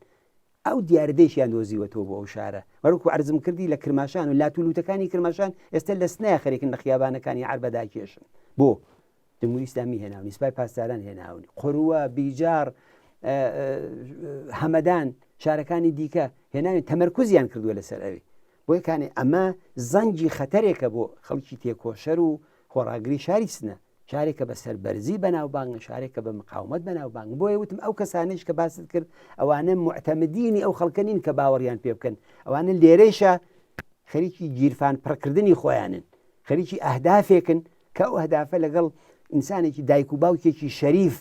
ئەو دیاردەیشیان دۆزیوەتەوە بۆ ئەو شارە وەرەکو عەرزم کردی لە کرماشان و لاتولوتەکانی کرماشان ئێستا لە سنەیە خەریکن لە خیابانەکانی عەربەدا کێشن بۆ جمهوری ئیسلامی هێناونی سپای پاسداران هێناونی قڕووە بیجار هەمەدان شارەکانی دیکە هێناوی تەمەرکوزیان کردووە لەسەر ئەوی بۆ یەکانێ ئەمە زەنگی خەتەرێکە بۆ خەڵکی تێکۆشەر و خۆڕاگری شاری سنە شارێکە بە سەربەرزی بەناوبانگە شارێکە بە مقاومەت بەناوبانگ بۆیە وتم ئەو کەسانش کە باست کرد ئەوانە معتەمەدینی ئەو خەڵکەنین کە باوەڕیان پێ بکەن ئەوانە لێرەیشە خەریکی گیرفان پڕکردنی خۆیانن خەریکی ئەهدافێکن کە ئەو هەدافە لەگەڵ ئینسانێکی دایک و باوکێکی شەریف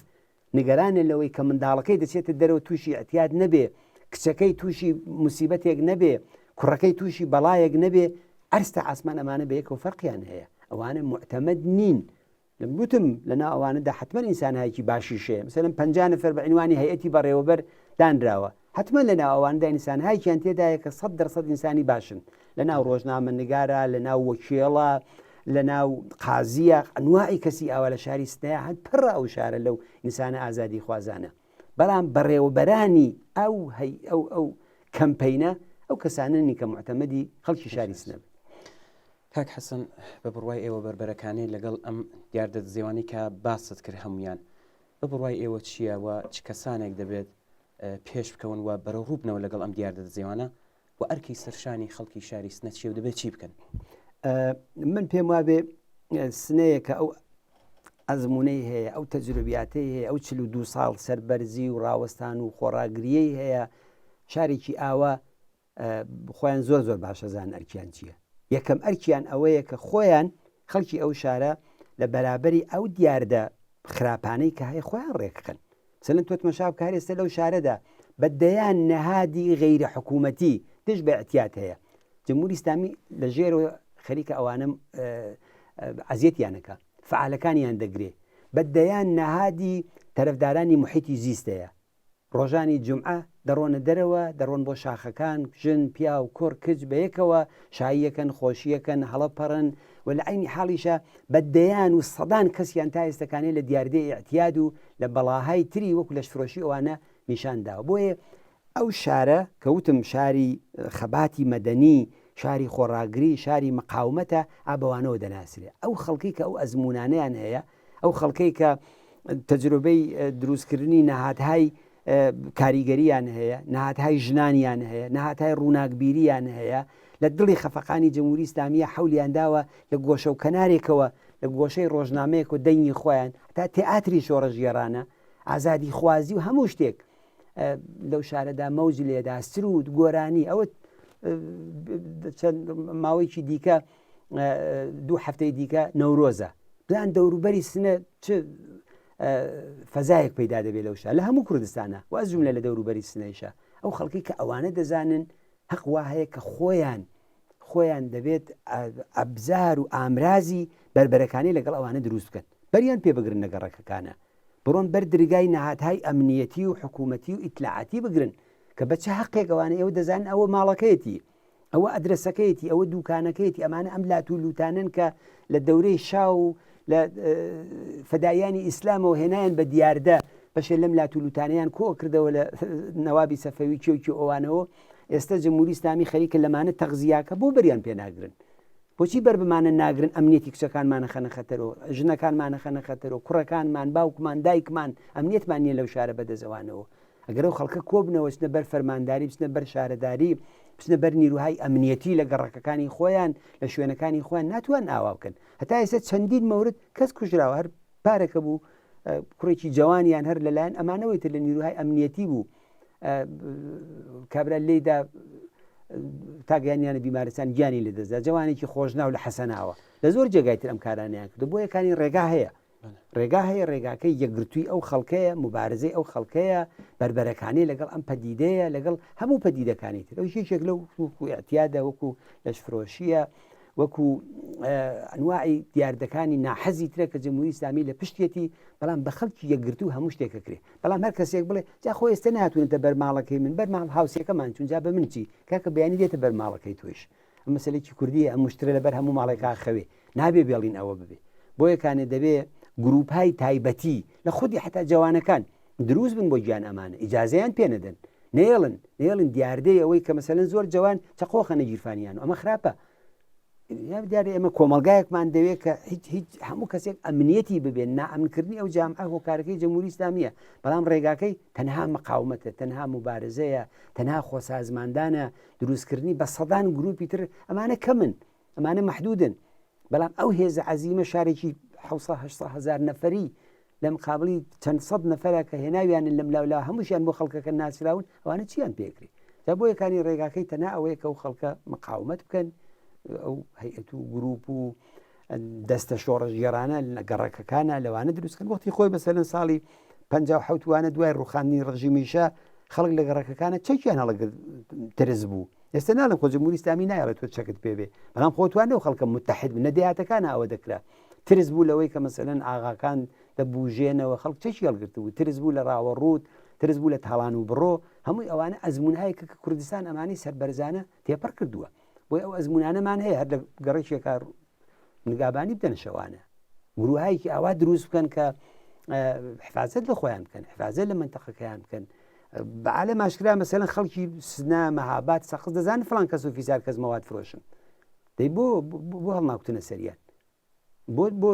نیگەرانە لەوەی کە منداڵەکەی دەچێتە دەرەوە تووشی ئەتیاد نەبێ کچەکەی تووشی موسیبەتێک نەبێ کوڕەکەی تووشی بەڵایەک نەبێ ئەرستە ئاسمان ئەمانە بەیەکەوە فەرقیان هەیە ئەوانە معتەمەد نین گوتم لەنا ئەوانەدا حتمما ئینسانهایکی باشیشەیە مثلەن 50 نەفەر بە عنوانی هەیەتی بەڕێوەبەر دانراوە حتمما لەناو ئەوانەدا ئینسانهایکیان تێدایە کە 100% ئینسانی باشن لەناو ڕۆژنامەنیگارە لەناو وەکیڵە لەناو قازیە ئەنواعی کەسی ئاوا لە شاری سنەیە هەند پڕە ئەو شارە لەو ئینسانە ئازادی خوازانە بەڵام بەڕێوەبەرانی ئەو کەمپەینە ئەو کەساننی کە معتەمەدی خەڵکی شاری سنە کاک حەسەن بە بڕوای ئێوە بربەرەکانی لەگەڵ ئەم دیاردە زێوانی کە باست کرد هەمویان بە بڕوای ئێوە چییە و چ کەسانێک دەبێت پێش بکەون و بەرەو ڕووبنەوە لەگەڵ ئەم دیاردە زێوانە و ئەرکی سەرشانی خەڵکی شاری سنە چی و دەبێت چی بکەن من پێم وابێ سنەیەکە ئەو ئەزمونەی هەیە ئەو تەجروبیاتەی هەیە ئەو 42 ساڵ سەربەرزی و ڕاوەستان و خۆڕاگریەی هەیە شارێکی ئاوا خۆیان زۆر باشەزان ئەرکیان چییە یەکەم ئەرکیان ئەوەیە کە خۆیان خەڵکی ئەو شارە لە بەرابەری ئەو دیاردە خراپانەی کە هەیە خۆیان ڕێکخن سەلەن تۆ تمەشا بکە ئێستا لەو شارەدا بەدەیان نەهادی غەیرە حکوومەتی دش بە احتیات هەیە جمهوری ئیسلامی لە ژێرەوە خەریکە ئەوانم عەزیەتیانەکە فعالەکانیان دەگرێ بەدەیان نەهادی تەرەفدارانی محیتی زیستەیە ڕۆژانی جمعە دەڕۆنە دەرەوە دەڕۆن بۆ شاخەکان ژن پیا و کوڕ کچ بەیەکەوە شاییەکەن خۆشیەکەن هەڵەپەڕن و لە عینی حاڵیشە بەدەیان و سەدان کەسیان تا ئێستەکانی لە دیاردەی ئەعتیاد و لە بەڵاهای تری وەکو لەش فرۆشی ئەوانە نیشانداوە بۆیە ئەو شارە کەوتم شاری خەباتی مەدەنی شاری خۆڕاگری شاری مقاومەتە ئابەوانەوە دەناسرێ ئەو خەڵکی کە ئەو ئەزمونانیان هەیە ئەو خەڵکەی کە تەجروبەی دروستکردنی نەهاتهای کاریگەریان هەیە نەهاتهای ژنانیان هەیە نەهاتهای ڕووناکبیریان هەیە لە دڵی خەفەقانی جمهوری ئیسلامیە حەولیان داوە لە گۆشە و کەنارێکەوە لە گۆشەی ڕۆژنامەیەک و دەنگی خۆیان تا تێئاتری شۆڕەژێرانە ئازادی خوازی و هەموو شتێک لەو شارەدا مەوج لێدا سرود گۆرانی ئەوە چەند ماوەیەکی دیکە 2 هەفتەی دیکە نەورۆزە بزان دەوروبەری سنە چ فەزایەک پەیدا دەبێت لەو شار لە هەموو کوردستانە واز جوملە لە دەوروبەری سنەیشە ئەو خەڵکی کە ئەوانە دەزانن حەق وا هەیە کە خۆیان دەبێت ئەبزار و ئامرازی بربەرەکانی لەگەڵ ئەوانە دروست بکەن بەریان پێبگرن نەگەڕەکەکانە بڕۆن بەر درگای نەهاتهای ئەمنیەتی و حکوومەتی و ئیتلاعاتی بگرن کە بەچە حەقێک ئەوانە ئێوە دەزانن ئەوە ماڵەکەیەتی ئەوە ئەدرسەکەیەتی ئەوە دوکانەکەیەتی ئەمانە ئەم لات و لوتانن کە لە دەورەی شاو و لە فەدایانی ئیسلامەوە هێنایان بە دیاردە بەشێ لەم لات و لوتانیان کۆ کردەوە لە نەوابی سەفەوی کێوکی ئەوانەوە ئێستا جمهوری ئیسلامی خەریکە لەمانە تەغزیاکە بۆ بەریان پێ ناگرن بۆچی بەر بمانە ناگرن ئەمنیەتی کچەکانمانە خەنە خەتەرەوە ژنەکانمانە خەنە خەتەرەوە کوڕەکانمان باوکمان دایکمان ئەمنیەتمان نییە لەو شارە بەدەزەوانەوە ئەگەر ئەو خەڵکە کۆبنەوە چنە بەر فەرمانداری بچنە بەر شارەداری بچنە بەر نیروهای ئەمنیەتی لە گەڕەکەکانی خۆیان لە شوێنەکانی خۆیان ناتوان ئاوا بکەن هەتا ئێستا چەندین مەورد کەس کوژراوە هەر پارێکە بوو کوڕێکی جوانیان هەر لەلایەن ئەمانەوەیتر لە نیروهای ئەمنیەتی بوو کابرا لێدا تاگەیانیانە بیمارستان گیانی لەدەستدا جوانێکی خۆشناو لە حەسەناوە لە زۆر جێگایتر ئەم کارانیان کردو بۆ یەکانی ڕێگا هەیە ڕێگاکەی یەکگرتووی ئەو خەڵکەیە مبارزەی ئەو خەڵکەیە بربەرەکانی لەگەڵ ئەم پەدیدەیە لەگەڵ هەموو پەدیدەکانی تر ئەو شێک لەو وەکو ئەعتیادە وەکو لەشفرۆشیە وەکو ئەنواعی دیاردەکانی ناحەزی ترە کە جمهوری ئیسلامی لە پشتێتی بەڵام بە خەڵکی یەکگرتوو هەموو شتێکەکرێ بەڵام هەر کەسێک بڵێ جا خۆ ئێستا ناتوانێتە بەرماڵەکەی من بەرماڵ هاوسێکەمان چونجا بە من چی کاکە بەیانی دێتە بەرماڵەکەی توێش ئەم مەسەلێکی کوردیە ئەم مشترە لەبەر هەموو ماڵێکا خەوێ نابێ بێڵین ئەوە ببێ بۆ یەکانێ دەبێ گروپهای تایبەتی لە خودی حتا جوانەکان دروست بن بۆ گیان ئەمانە ئیجازەیان پێ نەدەن نێڵن دیاردەی ئەوەی کە مەسەلەن زۆر جوان چەقۆخەنە گیرفانیان ئەمە خراپە دیارە ئێمە کۆمەلگایەکمان دەوێت کە هیچ هەموو کەسێک ئەمنیەتی ببێن نائەمنکردنی ئەو جامعە هۆکارەکەی جمهوری ئیسلامیە بەڵام ڕێگاکەی تەنها مقاومەتە تەنها مبارزەیە تەنها خۆسازماندانە دروستکردنی بە سەدان گروپی تر ئەمانە کەمن ئەمانە مەحدودن بەڵام ئەو هێزە عەزیمە شارێکی 700 نەفەری لە مقابلی چەند سەد نەفەرە کە هێناویانن لەم لاولا هەمووشیان بۆ خەڵکەکە ناسراون ئەوانە چیان پێکری جا بۆ یەکانی ڕێگاکەی تەنها ئەوەیە کە ئەو خەڵکە مقاومەت بکەن ئەو هەیئەت و گروپ و دەستە شۆڕەژێرانە لە گەڕەکەکانە لەوانە دروستکەن وەختی خۆی بەسەرن ساڵی 57 وانە دوای ڕوخاندنی ڕژیمیشە خەڵک لە گەڕەکەکانە چەکیان هەڵەگر ترس بوو ئێستا ناڵم خۆ جمهوری ئیسلامی نایڵێت تۆ چەکت پێ بێ بەڵام خۆتوانە و خەڵکە متحد بن نەدەیاتەکانە ئەوە دەکرا ترس بوو لەوەی کە مەسەلەن ئاغاکان دەبوژێنەوە خەڵک چەکی هەڵگرت بوو ترس بوو لە ڕاوەڕوود ترس بوو لە تاڵان و بڕۆ هەمووی ئەوانە ئەزمونهایی کە کوردستان ئەمانی سەربەرزانە تێپەڕ کردووە بۆی ئەو ئەزمونانەمان هەیە هەر لە گەڕێکێکا نگابانی بدەن شەوانە گروهایەکی ئاوا دروست بکەن کە حفاظت لە خۆیان بکەن حفاظت لە منتەقەکەیان بکەن بەعالە ماشکرا مەسەلەن خەڵکی سنا مەهابات سەقز دەزانن فڵان کەس و فیزار کەس مەواد فرۆشن دەی بۆ هەڵناوتنە سەریان بۆ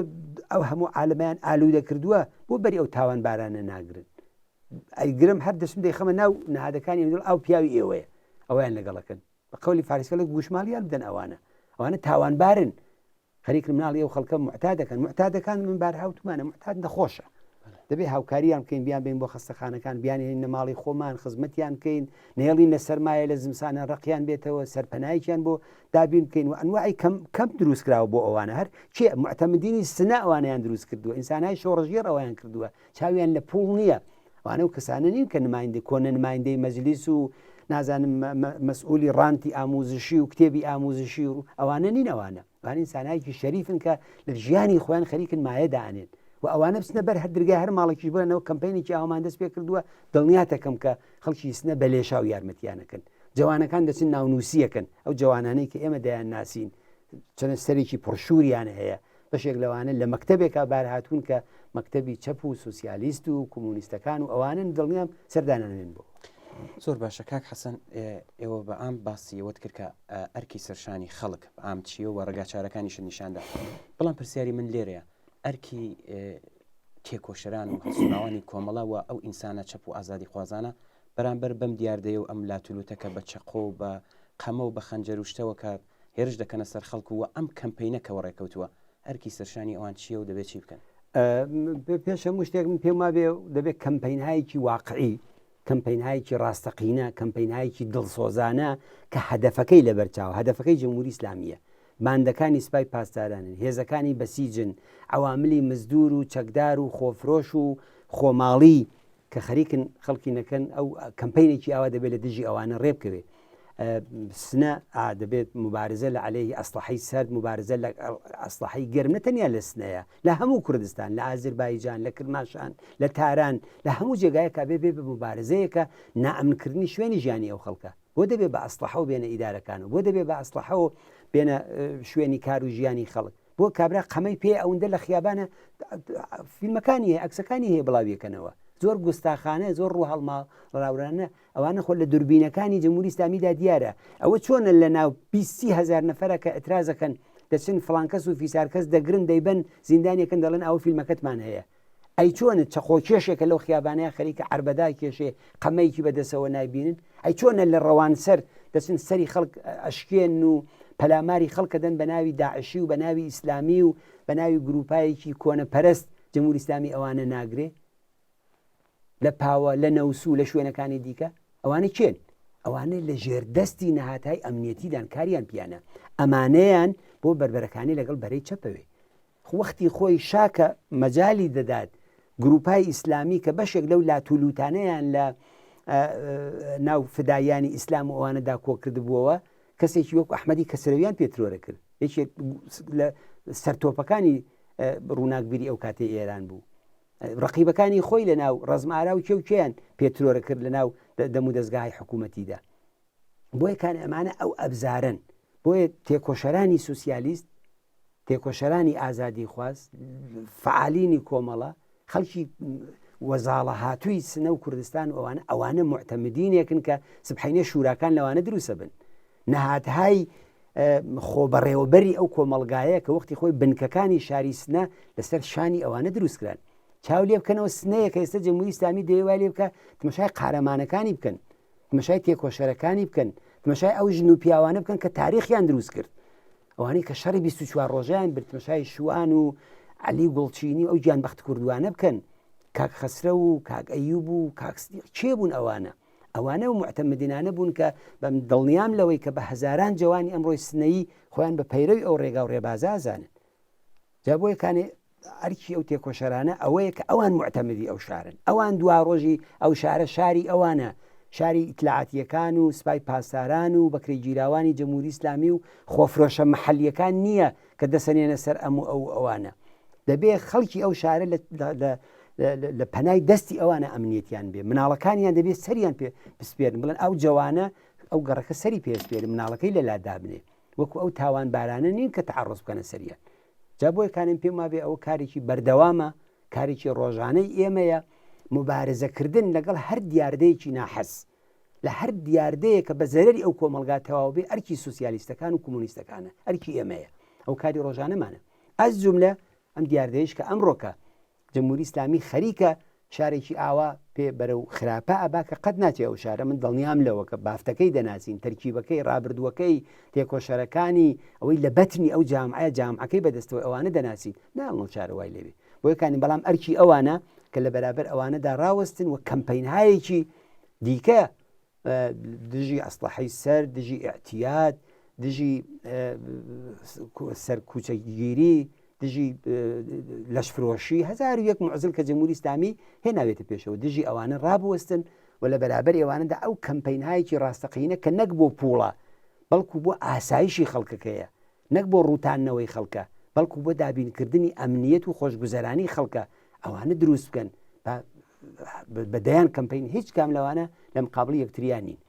ئەو هەموو عالەمەیان ئالوودە کردووە بۆ بەری ئەو تاوان بارانە ناگرن ئەیگرم هەر دەچم دەیخەمە ناو نەهادەکانی دڵ ئەو پیاوی ئێوەیە ئەویان لەگەڵەکەن بە قەولی فارسیکە لە گوشماڵیان بدەن ئەوانە تاوانبارن خەریک مناڵی ئەو خەڵکە معتادەکەن من بار هاوتمانە معتاد نەخۆشە دەبێت هاوکاریان بکەین بیان بین بۆ خەستەخانەکان بیانێنە ماڵی خۆمان خزمەتیان بکەین نێڵی لە سەرمایە لە زمسانە ڕقیان بێتەوە سەرپەنایکیان بۆ دابین بکەین و ئەنواعی کەم دروست کراوە بۆ ئەوانە هەر چێ معتەمدینی سنە ئەوانیان دروست کردووە ئینسانهای شۆڕژگێر ئەویان کردووە چاویان لە پوڵ نییە ئەوانە و کەسانە نین کە نماینده کۆنە نمایندەی مەجلیس و نازانم مەسئولی ڕانتی ئاموزشی و کتێبی ئاموزشی و ئەوانە نین ئەوانە ئینسانایکی شەریفن کە لە ژیانی خۆیان خەریکن مایەدانێن و ئەوانە بچنە بەر هەردرگای هەر ماڵێکی بڵێنەوە کەمپینێکی ئەومان دەست پێ کردووە دڵنیاتەکەم کە خەڵکی سنە بە لێشاو یارمەتیانەکەن جوانەکان دەچن ناونووسیەکەن ئەو جوانانەی کە ئێمە دەیان ناسین چەند سەرێکی پڕشوریانە هەیە بەشێک لەوانە لە مەکتەبێکا بار هاتوون کە مەکتەبی چەپ و سوسیالیست و کۆمونیستەکان و ئەوانن دڵنیام سەردانەنوێن بۆ زۆر باشە کاک حەسەن ئێوە بە ئام باسی ئەوەت کرد کە ئەرکی سەرشانی خەڵک ئام چیە و ڕێگاچارەکانیش نیشاندا بەڵام پرسیاری من لێرەیە ئەرکی تێکۆشەران و هەڵسووناوانی کۆمەڵەوە ئەو ئینسانە چەپ و ئازادی خوازانە بەرامبەر بەم دیاردەیە و ئەم لاتولوتەکە بە چەقۆ و بە قەمە و بە خەنجەر وشتەوە کە هێرش دەکەنە سەر خەڵکو و ئەم کەمپینەکەەوە ڕێکەوتووە ئەرکی سەرشانی ئەوان چییە و دەبێت چی بکەن پێش هەموو شتێک من پێم وابێ دەبێت کەمپینهایەکی واقعی کەمپینهایەکی ڕاستەقینە کەمپینهایەکی دڵسۆزانە کە هەدەفەکەی لەبەرچاوە هەدەفەکەی جمهوری ئیسلامیە ماندەکانی سوپای پاسدارانن هێزەکانی بەسیجن عواملی مزدور و چەکدار و خۆفرۆش و خۆماڵی کە خەریکن خەڵکی نەکەن ئەو کەمپینێکی ئاوا دەبێت لە دژی ئەوانە ڕێبکەوێت سنە دەبێت مبارزە لە عەلەیهی ئەسلحەی سەرد مبارزە لە ئەسلحەی گەرم نەتەنیا لە سنەیە لە هەموو کوردستان لە ئازربایجان لە کرماشان لە تاران لە هەموو جێگایەکە بێ بە مبارزەیەکە نائەمنکردنی شوێنی ژیانی ئەو خەڵکە بۆ دەبێت بە ئەسلحە و بێنە ئیدارەکان و بۆ دەبێت بە ئەسلحە و بێنە شوێنی کار و ژیانی خەڵک بۆ کابرا قەمەی پێ ئەوەندە لە خیابانە فیلمەکانی هەیە ئەکسەکانی هەیە بڵاویەکەنەوە زۆر گوستاخانە زۆر ڕوو هەڵماڵاورانە ئەوانە خۆ لە دوربینەکانی جمهوری ئیسلامیدا دیارە ئەوە چۆنە لە ناو 20,000 نەفەرە کە ئەترازەکەن دەچن فڵانکەس و فیسارکەس دەگرن دەیبەن زیندانیەکەن دەڵێن ئەو فیلمەکەتمان هەیە ئەی چۆنت چەخۆکێشێکە لەو خیابانەیە خەریکە عربەدا کێشێ قەمەیەکی بەدەسەوە نایبینن ئەی چۆنە لە ڕەوان سەر دەچن سەری خەڵک ئەشکێن و پەلاماری خەڵکە دەن بە ناوی داعشی و بە ناوی ئیسلامی و بە ناوی گروپایەکی کۆنەپەرست جمهوری ئیسلامی ئەوانە ناگرێ لە پاوە لە نەوسو لە شوێنەکانی دیکە ئەوانە چێن ئەوانە لە ژێردەستی نەهاتای ئەمنیەتیدان کاریان پیانە ئەمانەیان بۆ بربەرەکانی لەگەڵ بەرەی چەپەوێ وەختی خۆی شاکە مەجای دەدات گروپای ئیسلامی کە بەشێک لەو لاتولوتانەیان لە ناو فدایانی ئیسلام و ئەوانەدا کۆکردبووەوە کەسێکی وەک ئەحمەدی کەسرەویان پێترۆرە کرد یەکێک لە سەرتۆپەکانی ڕووناکبیری ئەو کاتێ ئێران بوو ڕقیبەکانی خۆی لە ناو ڕزمارا و کێوکیان پێترۆرە کرد لە ناو دەم و دەستگاهای حکوومەتیدا بۆیە کان ئەمانە ئەو ئەبزارن بۆیە تێکۆشەرانی سوسیالیست تێکۆشەرانی ئازادی خواست فعالینی کۆمەڵە خەڵکی وەزاڵە هاتووی سنە و کوردستان و ئەوانە معتەمدینێکن کە سبحینە شوراکان لەوانە دروسە بن نەهاتهای خۆبەڕێوەبەری ئەو کۆمەڵگایە کە وەختی خۆی بنکەکانی شاری سنە لەسەر شانی ئەوانە دروستکران چاو لێ بکەنەوە سنەیە کە ئێستا جمهوری ئیسلامی دەیەوای لێ بکە تماشای قارەمانەکانی بکەن تماشای تێکۆشەرەکانی بکەن تماشای ئەو ژن و پیاوانە بکەن کە تاریخیان دروست کرد ئەوانەی کە شەڕی 24 ڕۆژیان برد تماشای شوان و عەلی گوڵچینی و ئەو گیانبەخت کوردوانە بکەن کاک خەسرە و کاک ئەیوب و کاک سدیق چێ بوون ئەوانە و معتەمدینانە بوون کە بەم دڵنیام لەوەی کە بە هەزاران جوانی ئەمڕۆی سنەیی خۆیان بە پەیرەوی ئەو ڕێگا و ڕێبازە ئازانن جا بۆیە کانێ ئەرکی ئەو تێکۆشەرانە ئەوەیە کە ئەوان معتەمدی ئەو شارن ئەوان دوا ڕۆژی ئەو شارە شاری ئەوانە شاری ئیتلاعاتیەکان و سوپای پاسداران و بەکرێ گیراوانی جمهوری ئیسلامی و خۆفرۆشە مەحەلیەکان نییە کە دەسەنێنە سەر ئەوانە دەبێ خەڵکی ئەو شارە لە پەنای دەستی ئەوانە ئەمنیەتیان بێ مناڵەکانیان دەبێت سەریان پێ بسپێرن بڵێن ئەو جوانە ئەو گەڕەکە سەری پێسپێرن مناڵەکەی لە لادابنێ وەکو ئەو تاوان بارانە نین کە تەعەڕوز بکەنە سەریان جا بۆیە کانم پێم وابێ ئەوە کارێکی بەردەوامە کارێکی ڕۆژانەی ئێمەیە مبارزەکردن لەگەڵ هەر دیاردەیەکی ناحەس لە هەر دیاردەیە کە بە زەرەری ئەو کۆمەلگا تەواو بێ ئەرکی سوسیالیستەکان و کۆمونیستەکانە ئەرکی ئێمەیە ئەو کاری ڕۆژانەمانە ئەس جوملە ئەم دیاردەیەش کە ئەمڕۆکە جمهوری ئیسلامی خەریکە شارێکی ئاوا پێ بەرەو خراپە ئەباکە قەت ناچێ ئەو شارە من دڵنیام لەوە کە بافتەکەی دەناسین تەرکیبەکەی ڕابردووەکەی تێکۆشەرەکانی ئەوەی لە بەتنی ئەو جامعەکەی بەدەستەوە ئەوانە دەناسین ناڵ چارەوای لێوێ بۆیەکانی بەڵام ئەرکی ئەوانە کە لە بەرابەر ئەوانەدا ڕاوەستن و کەمپەینهایەکی دیکە دژی ئەسلحەی سەر دژی ئەعتیاد دژی سەر کوچەگیری دژی لەشفرۆشی هەزار و یەک معزل کە جەمهوری ئیسلامی هێناوێتە پێشەوە دژی ئەوانە ڕابوەستن و لە بەرابەر ئێوانەدا ئەو کەمپەینهایەکی ڕاستەقینە کە نەک بۆ پوڵە بەڵکو بۆ ئاسایشی خەڵکەکەیە نەک بۆ ڕووتانەوەی خەڵکە بەڵکو بۆ دابینکردنی ئەمنیەت و خۆشگوزەرانی خەڵکە ئەوانە دروست بکەن بەدەیان کەمپین هیچ کام لەوانە لە مقابلی یەکتریان نین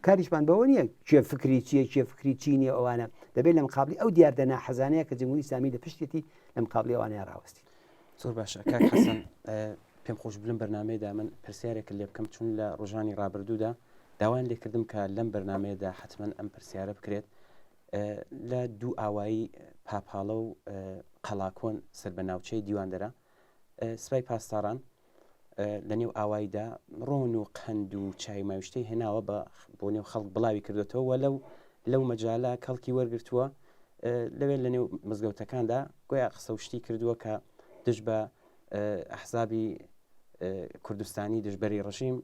کاریشمان بەوە نییە کێ فکری چییە کێ فکری چی نیە ئەوانە دەبێت لە مقابلی ئەو دیاردەنا حەزانەیە کە جمهوری ئیسلامی لە پشتێتی لە مقابلی ئەوانەیە ڕاوەستی زۆر باشە کاک حەسەن پێم خۆش بلم بەرنامەیەدا من پرسیارێکە لێ بکەم چون لە ڕۆژانی ڕابردوودا داوان لێکردم کە لەم بەرنمەیەدا حتمما ئەم پرسیارە بکرێت لە دوو ئاوایی پاپاڵە و قەڵاکۆن سەر بە ناوچەی دیواندەرە سوپای پاسداران لە نێو ئاواییدا ڕۆن و قەند و چای ماویشتەی هێناوە بۆ نێو خەڵک بڵاوی کردوێتەوە و لەو مەجاالە کەڵکی وەرگرتووە لەوێت لە نێو مزگەوتەکاندا گویا قسە شتی کردووە کە دژ بە ئەحزابی کوردستانی دژبەری ڕژیم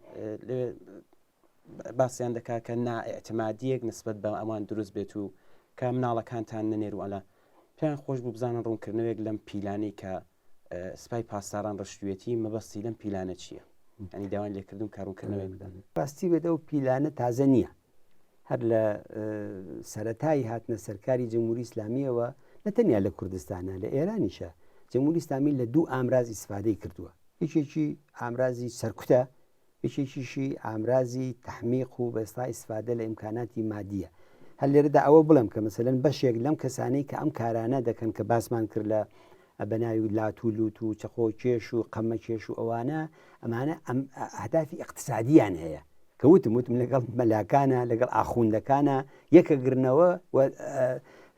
باسییان دەکا کە نائەتمادیەک نسبەت بە ئەوان دروست بێت و کە مناڵەکانتان نەنێر و ئەلا پێیان خۆش بوو بزانن ڕوونکردنەوەیەک لەم پیلانی کە سپای پاسداران ڕشتوێتی مەبەستی لەم پیلانە چییە؟ ئەنی داوان لێکردوم کارونکردنەوەی بدەن ڕاستی بێتە و پیلانە تازە نییە هەر لە سەرەتایی هاتنە سەرکاری جمهوری ئیسلامیەوە نەتەنیا لە کوردستانە لە ئێرانیشە جمهوری ئیسلامی لە دوو ئامراز ئیسفادەی کردووە یەکێکی ئامرازی سەرکوتە یەکێکیشی ئامرازی تەحمیق و بەستا ئیسفادە لە ئیمکاناتی مادیە هەر لێرەدا ئەوە بڵم کە مەسەلەن بەشێک لەم کەسانەی کە ئەم کارانە دەکەن کە باسمان کرد لە بەناوی لات و لوت و چەخۆ کێش و قەمە کێش و ئەوانە ئەمانە ئەهدافی اقتصادیان هەیە کە وتم لەگەڵ مەلاکانە لەگەڵ ئاخوندەکانە یەکەگرنەوە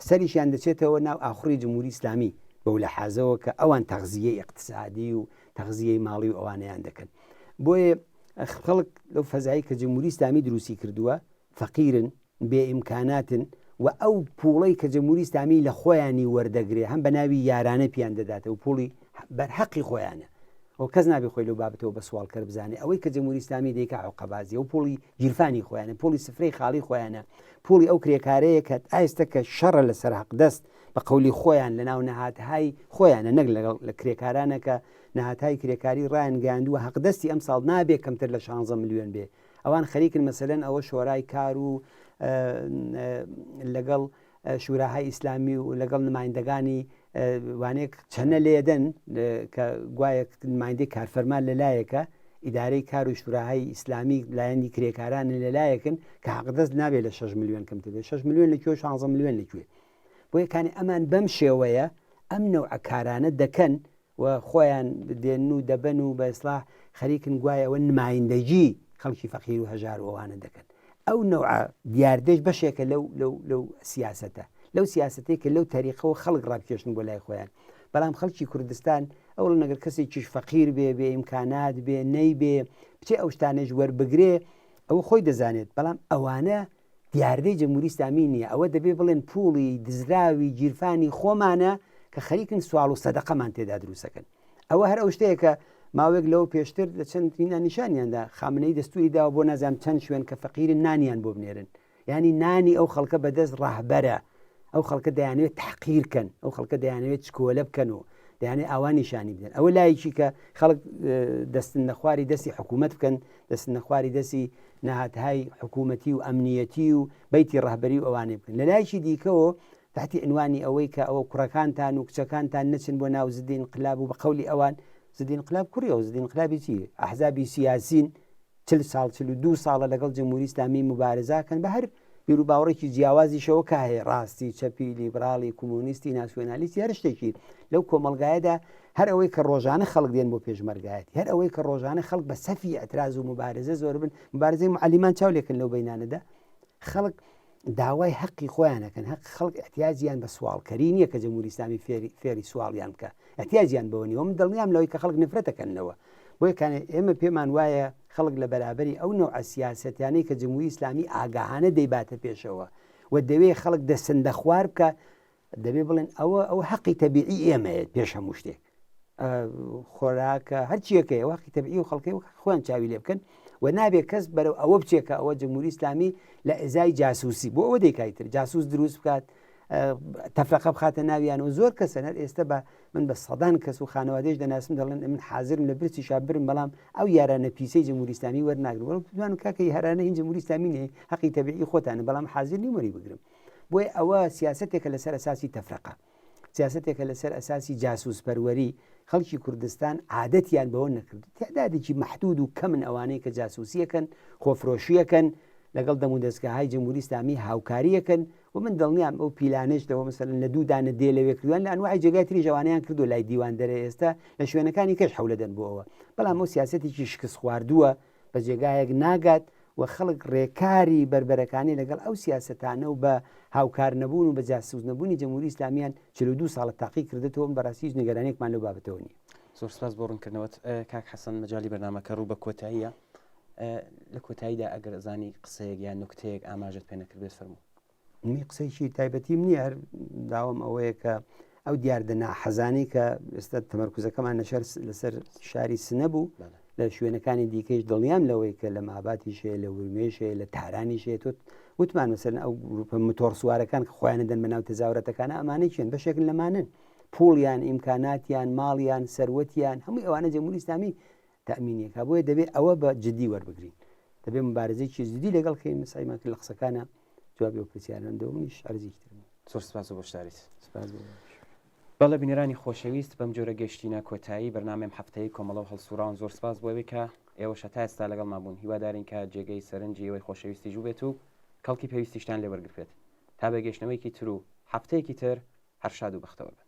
سەریشیان دەچێتەوە ناو ئاخوری جمهوری ئیسلامی بەو لە حازەوە کە ئەوان تەغزیەی اقتصادی و تەغزیەی ماڵی و ئەوانەیان دەکەن بۆیە خەڵک لەو فەزایی کە جمهوری ئیسلامی دروستی کردووە فەقیرن بێ ئیمکاناتن و ئەو پوڵەی کە جمهوری ئیسلامی لە خۆیانی وەردەگرێ هەم بە ناوی یارانە پیان دەداتە و پوڵی بەرحەقی خۆیانە ئەو کەس نابێ خۆی لەو بابەتەوە بە سوالکەر بزانێ ئەوەی کە جمهوری ئیسلامی دەیکا عوقەبازی و پوڵی گیرفانی خۆیانە پوڵی سفرەی خاڵی خۆیانە پوڵی ئەو کرێکارەیە کە ئایستا کە شەڕە لەسەر حەقدەست بە قەولی خۆیان لە ناو نەهاتهای خۆیانە نەک لە کرێکارانە کە نەهاتهای کرێکاری ڕایان گەیاندووە حەقدەستی ئەم ساڵ نابێ کەمتر لە 16 ملیۆن بێ ئەوان خەریکن مەسەلەن ئەوە شۆرای کار و لەگەڵ شوراهای ئیسلامی و لەگەڵ نمایندەکانی وانێک چەنە لێدەن کە گوایە نمایندەی کارفەرمان لەلایەکە ئیدارەی کار و شوراهای ئیسلامی لایەنی کرێکاران لەلایەکن کە حەقدەست نابێت لە 6 ملیۆن کەمتر بێت 6 ملیۆن لەکوێ 16 ملیۆن لەکوێ بۆ یەکانی ئەمان بەم شێوەیە ئەم نەوعە کارانە دەکەن و خۆیان دێن و دەبەن و بە ئیسلاح خەریکن گوایەوە نمایندەجی خەڵکی فەقیر و هەژار ئەوانە دەکەن ئەو نەوعە دیاردەش بەشێکە لەو سیاسەتە لەو سیاسەتەی کە لەو تاریخەوە خەڵک ڕابکێشن بۆ لای خۆیان بەڵام خەڵکی کوردستان ئەوڵ نەگەر کەسێکیش فەقیر بێ بێ ئیمکانات بێ نەی بێ بچێ ئەو شتانەش وەربگرێ ئەوە خۆی دەزانێت بەڵام ئەوانە دیاردەی جمهوری ئیسلامی نییە ئەوە دەبێ بڵێن پوڵی دزراوی گیرفانی خۆمانە کە خەریکن سوال و سەدەقەمان تێدا دروستەکەن ئەوە هەر ئەو شتەیە کە ماوەیەک لەوە پێشتر لە چەند نیشانیاندا خامنەی دەستوری داوە بۆ نازام چەند شوێن کە فەقیرن نانیان بۆ بنێرن ینی نانی ئەو خەڵکە بەدەست ڕاهبەرە ئەو خەڵکە دەیانوێت تحقیرکەن ئەو خەڵکە دەیانوێت چکۆلە بکەن و دەیانێت ئاوانیشانی بدەن ئەوە لایەکی کە خەڵک دەستن نەخواری دەستی حکوومەت بکەن دەستن نەخواری دەستی نەهاتهای حکوومەتی و ئەمنیەتی و بەیتی ڕاهبەری و ئەوانێ بکەن لە لایەکی دیکەەوە تحتی عنوانی ئەوەی کە ئەوە کوڕەکانتان و کچەکانتان نەچن بۆ ناو زدی انقلاب و بە قەولی ئەوان زدی انقلاب کوڕی و زدی انقلابی چی ئەحزابی سیاسین 40 ساڵ 42 ساڵە لەگەڵ جمهوری ئیسلامی مبارزاکەن بە هەر بیر و باوەڕێکی جیاوازیشەوە کە هەیە ڕاستی چەپی لیبراڵی کۆمۆنیستی ناسیۆنالیستی هەر شتێکی لەو کۆمەلگایەدا هەر ئەوەی کە ڕۆژانە خەڵک دێن بۆ پێشمەرگایەتی هەر ئەوەی کە ڕۆژانە خەڵک بە سەفی ئەتراز و مبارزە زۆر بن مبارزەی معلیمان چاولێکن لەو بەینانەدا خەڵک داوای حەقی خۆیانەکەن خەڵک احتیاجیان بە سوالکەری نییە کە جمهوری ئیسلامی فێری سوالیان بکە احتیاجیان بەوە نیە من دڵنیام لەوەی کە خەڵک نفرەتەکەنەوە بۆیە ئێمە پێمان وایە خەڵک لە بەرابەری ئەو نوع سیاسەتیانەی کە جمهوری ئیسلامی ئاگاهانە دەیباتە پێشەوە و دەوێت خەڵک دەسەندە خوار بکە دەبێ بڵێن ئەوە حەقی تەبیعی ئێمەیە پێش هەموو شتێک خۆراکە هەرچیەکەی واقعی تەبیعی و خەڵکی خۆیان چاوی لێ بکەن و نابێت کەس بەرەو ئەوە بچێکە ئەوە جمهوری ئیسلامی لە ئێزای جاسووسی بۆ ئەوە دەیکایتر جاسووس دروست بکات تەفرەقە بخاتە ناویان و زۆر کەسە هەر ئێستا بە من بە سەدان کەس و خانەوادێش دەناسم دەڵێن من حاضرم لە برسی شابرم بەڵام ئەو یارانە پیسەی جمهوری ئیسلامی وەرناگرن وەڵام کاکەی هەرانە هین جمهوری ئیسلامی نێ حەقی تەبیعی خۆتانە بەڵام حاضر نیم وەری بگرم بۆیە ئەوە سیاسەتێکە لەسەر ئەساسی تەفرەقە سیاسەتێکە لەسەر ئەساسی جاسووس پەروەری خەڵکی کوردستان عادەتیان بەوە نەکرد تعدادێکی مەحدود و کەمن ئەوانەی کە جاسووسیەکەن خۆفرۆشیەکەن لەگەڵ دەم و دەستگاهای جمهوری ئیسلامی هاوکاریەکەن و من دڵنیام ئەو پیلانش دەوە مەسەلەن لە دوودانە دێ لەوێ کردوان لە ئەنواعی جێگای تری جوانیان کردو لای دیوان دەرە ئێستا لە شوێنەکانی کەش حەولەدەن بۆ ئەوە بەڵام ئەو سیاسەتێکی شکست خواردووە بە جێگایەک ناگات و خەڵک ڕێکاری بربەرەکانی لەگەڵ ئەو سیاسەتانە و بە هاوکار نەبوون و بە جاسووس نەبوونی جمهوری ئیسلامیان 42 ساڵە تاقی کردێتەوە بەڕاستی هیچ نیگەرانێکمان لەو بابەتەوە نیە. زۆر سپاس بۆ ڕوونکردنەوەت کاک حەسەن مەجاڵی بەرنامەکە ڕوو بە کۆتاییە لە کۆتاییدا ئەگەر زانی قسەیەک یان نوکتەیەک ئاماژت پێ نەکرد بێت فەرموو. می قسەیکی تایبەتیم نییە هەر داوام ئەوەیە کە ئەو دیاردەنا حەزانی کە ئێستا تەمەرکوزەکەمان نەشەر لەسەر شاری سنە بوو لە شوێنەکانی دیکەش دڵنیام لەوەی کە لە ماباتیشەیە لە ورمێشەیە لە تارانیشەیە تۆ وتمان مەسەرن ئەو گروپە متۆر سوارەکان کە خۆیانە دەن بەناو تەزاورەتەکانە ئەمانەی چێن بەشێکن لەمانن پوڵیان ئیمکاناتیان ماڵیان سەروەتیان هەمووی ئەوانە جمهوری ئیسلامی تەمینیەکە بۆیە دەبێت ئەوە بە جدی وەربگرین دەبێت مبارزەیەکی جدی لەگەڵ کەین مسایمان کرد لە قسەکانە جوابی و پرسیارەندەوە منیش عەرزێکی ترم. زۆر سپاس بۆ شتاریت. سپاس بۆ بەڵێ بینەرانی خۆشەویست بەم جۆرە گەشتینە کۆتایی بەرنامەم هەفتەیە کۆمەڵە و هەڵسوراون زۆر سپاس بۆەوەی کە ئێوە شەتا ئێستا لەگەڵ مابوون هیوادارین کە جێگەی سەرنجی ئێوەی خۆشەویستی ژوو بێت و کەڵکی پێویستیشتان لێ وەرگرفێت تا بەگەشتنەوەیکی تر و هەفتەیەکی تر هەر شاد و بەختەوە بن.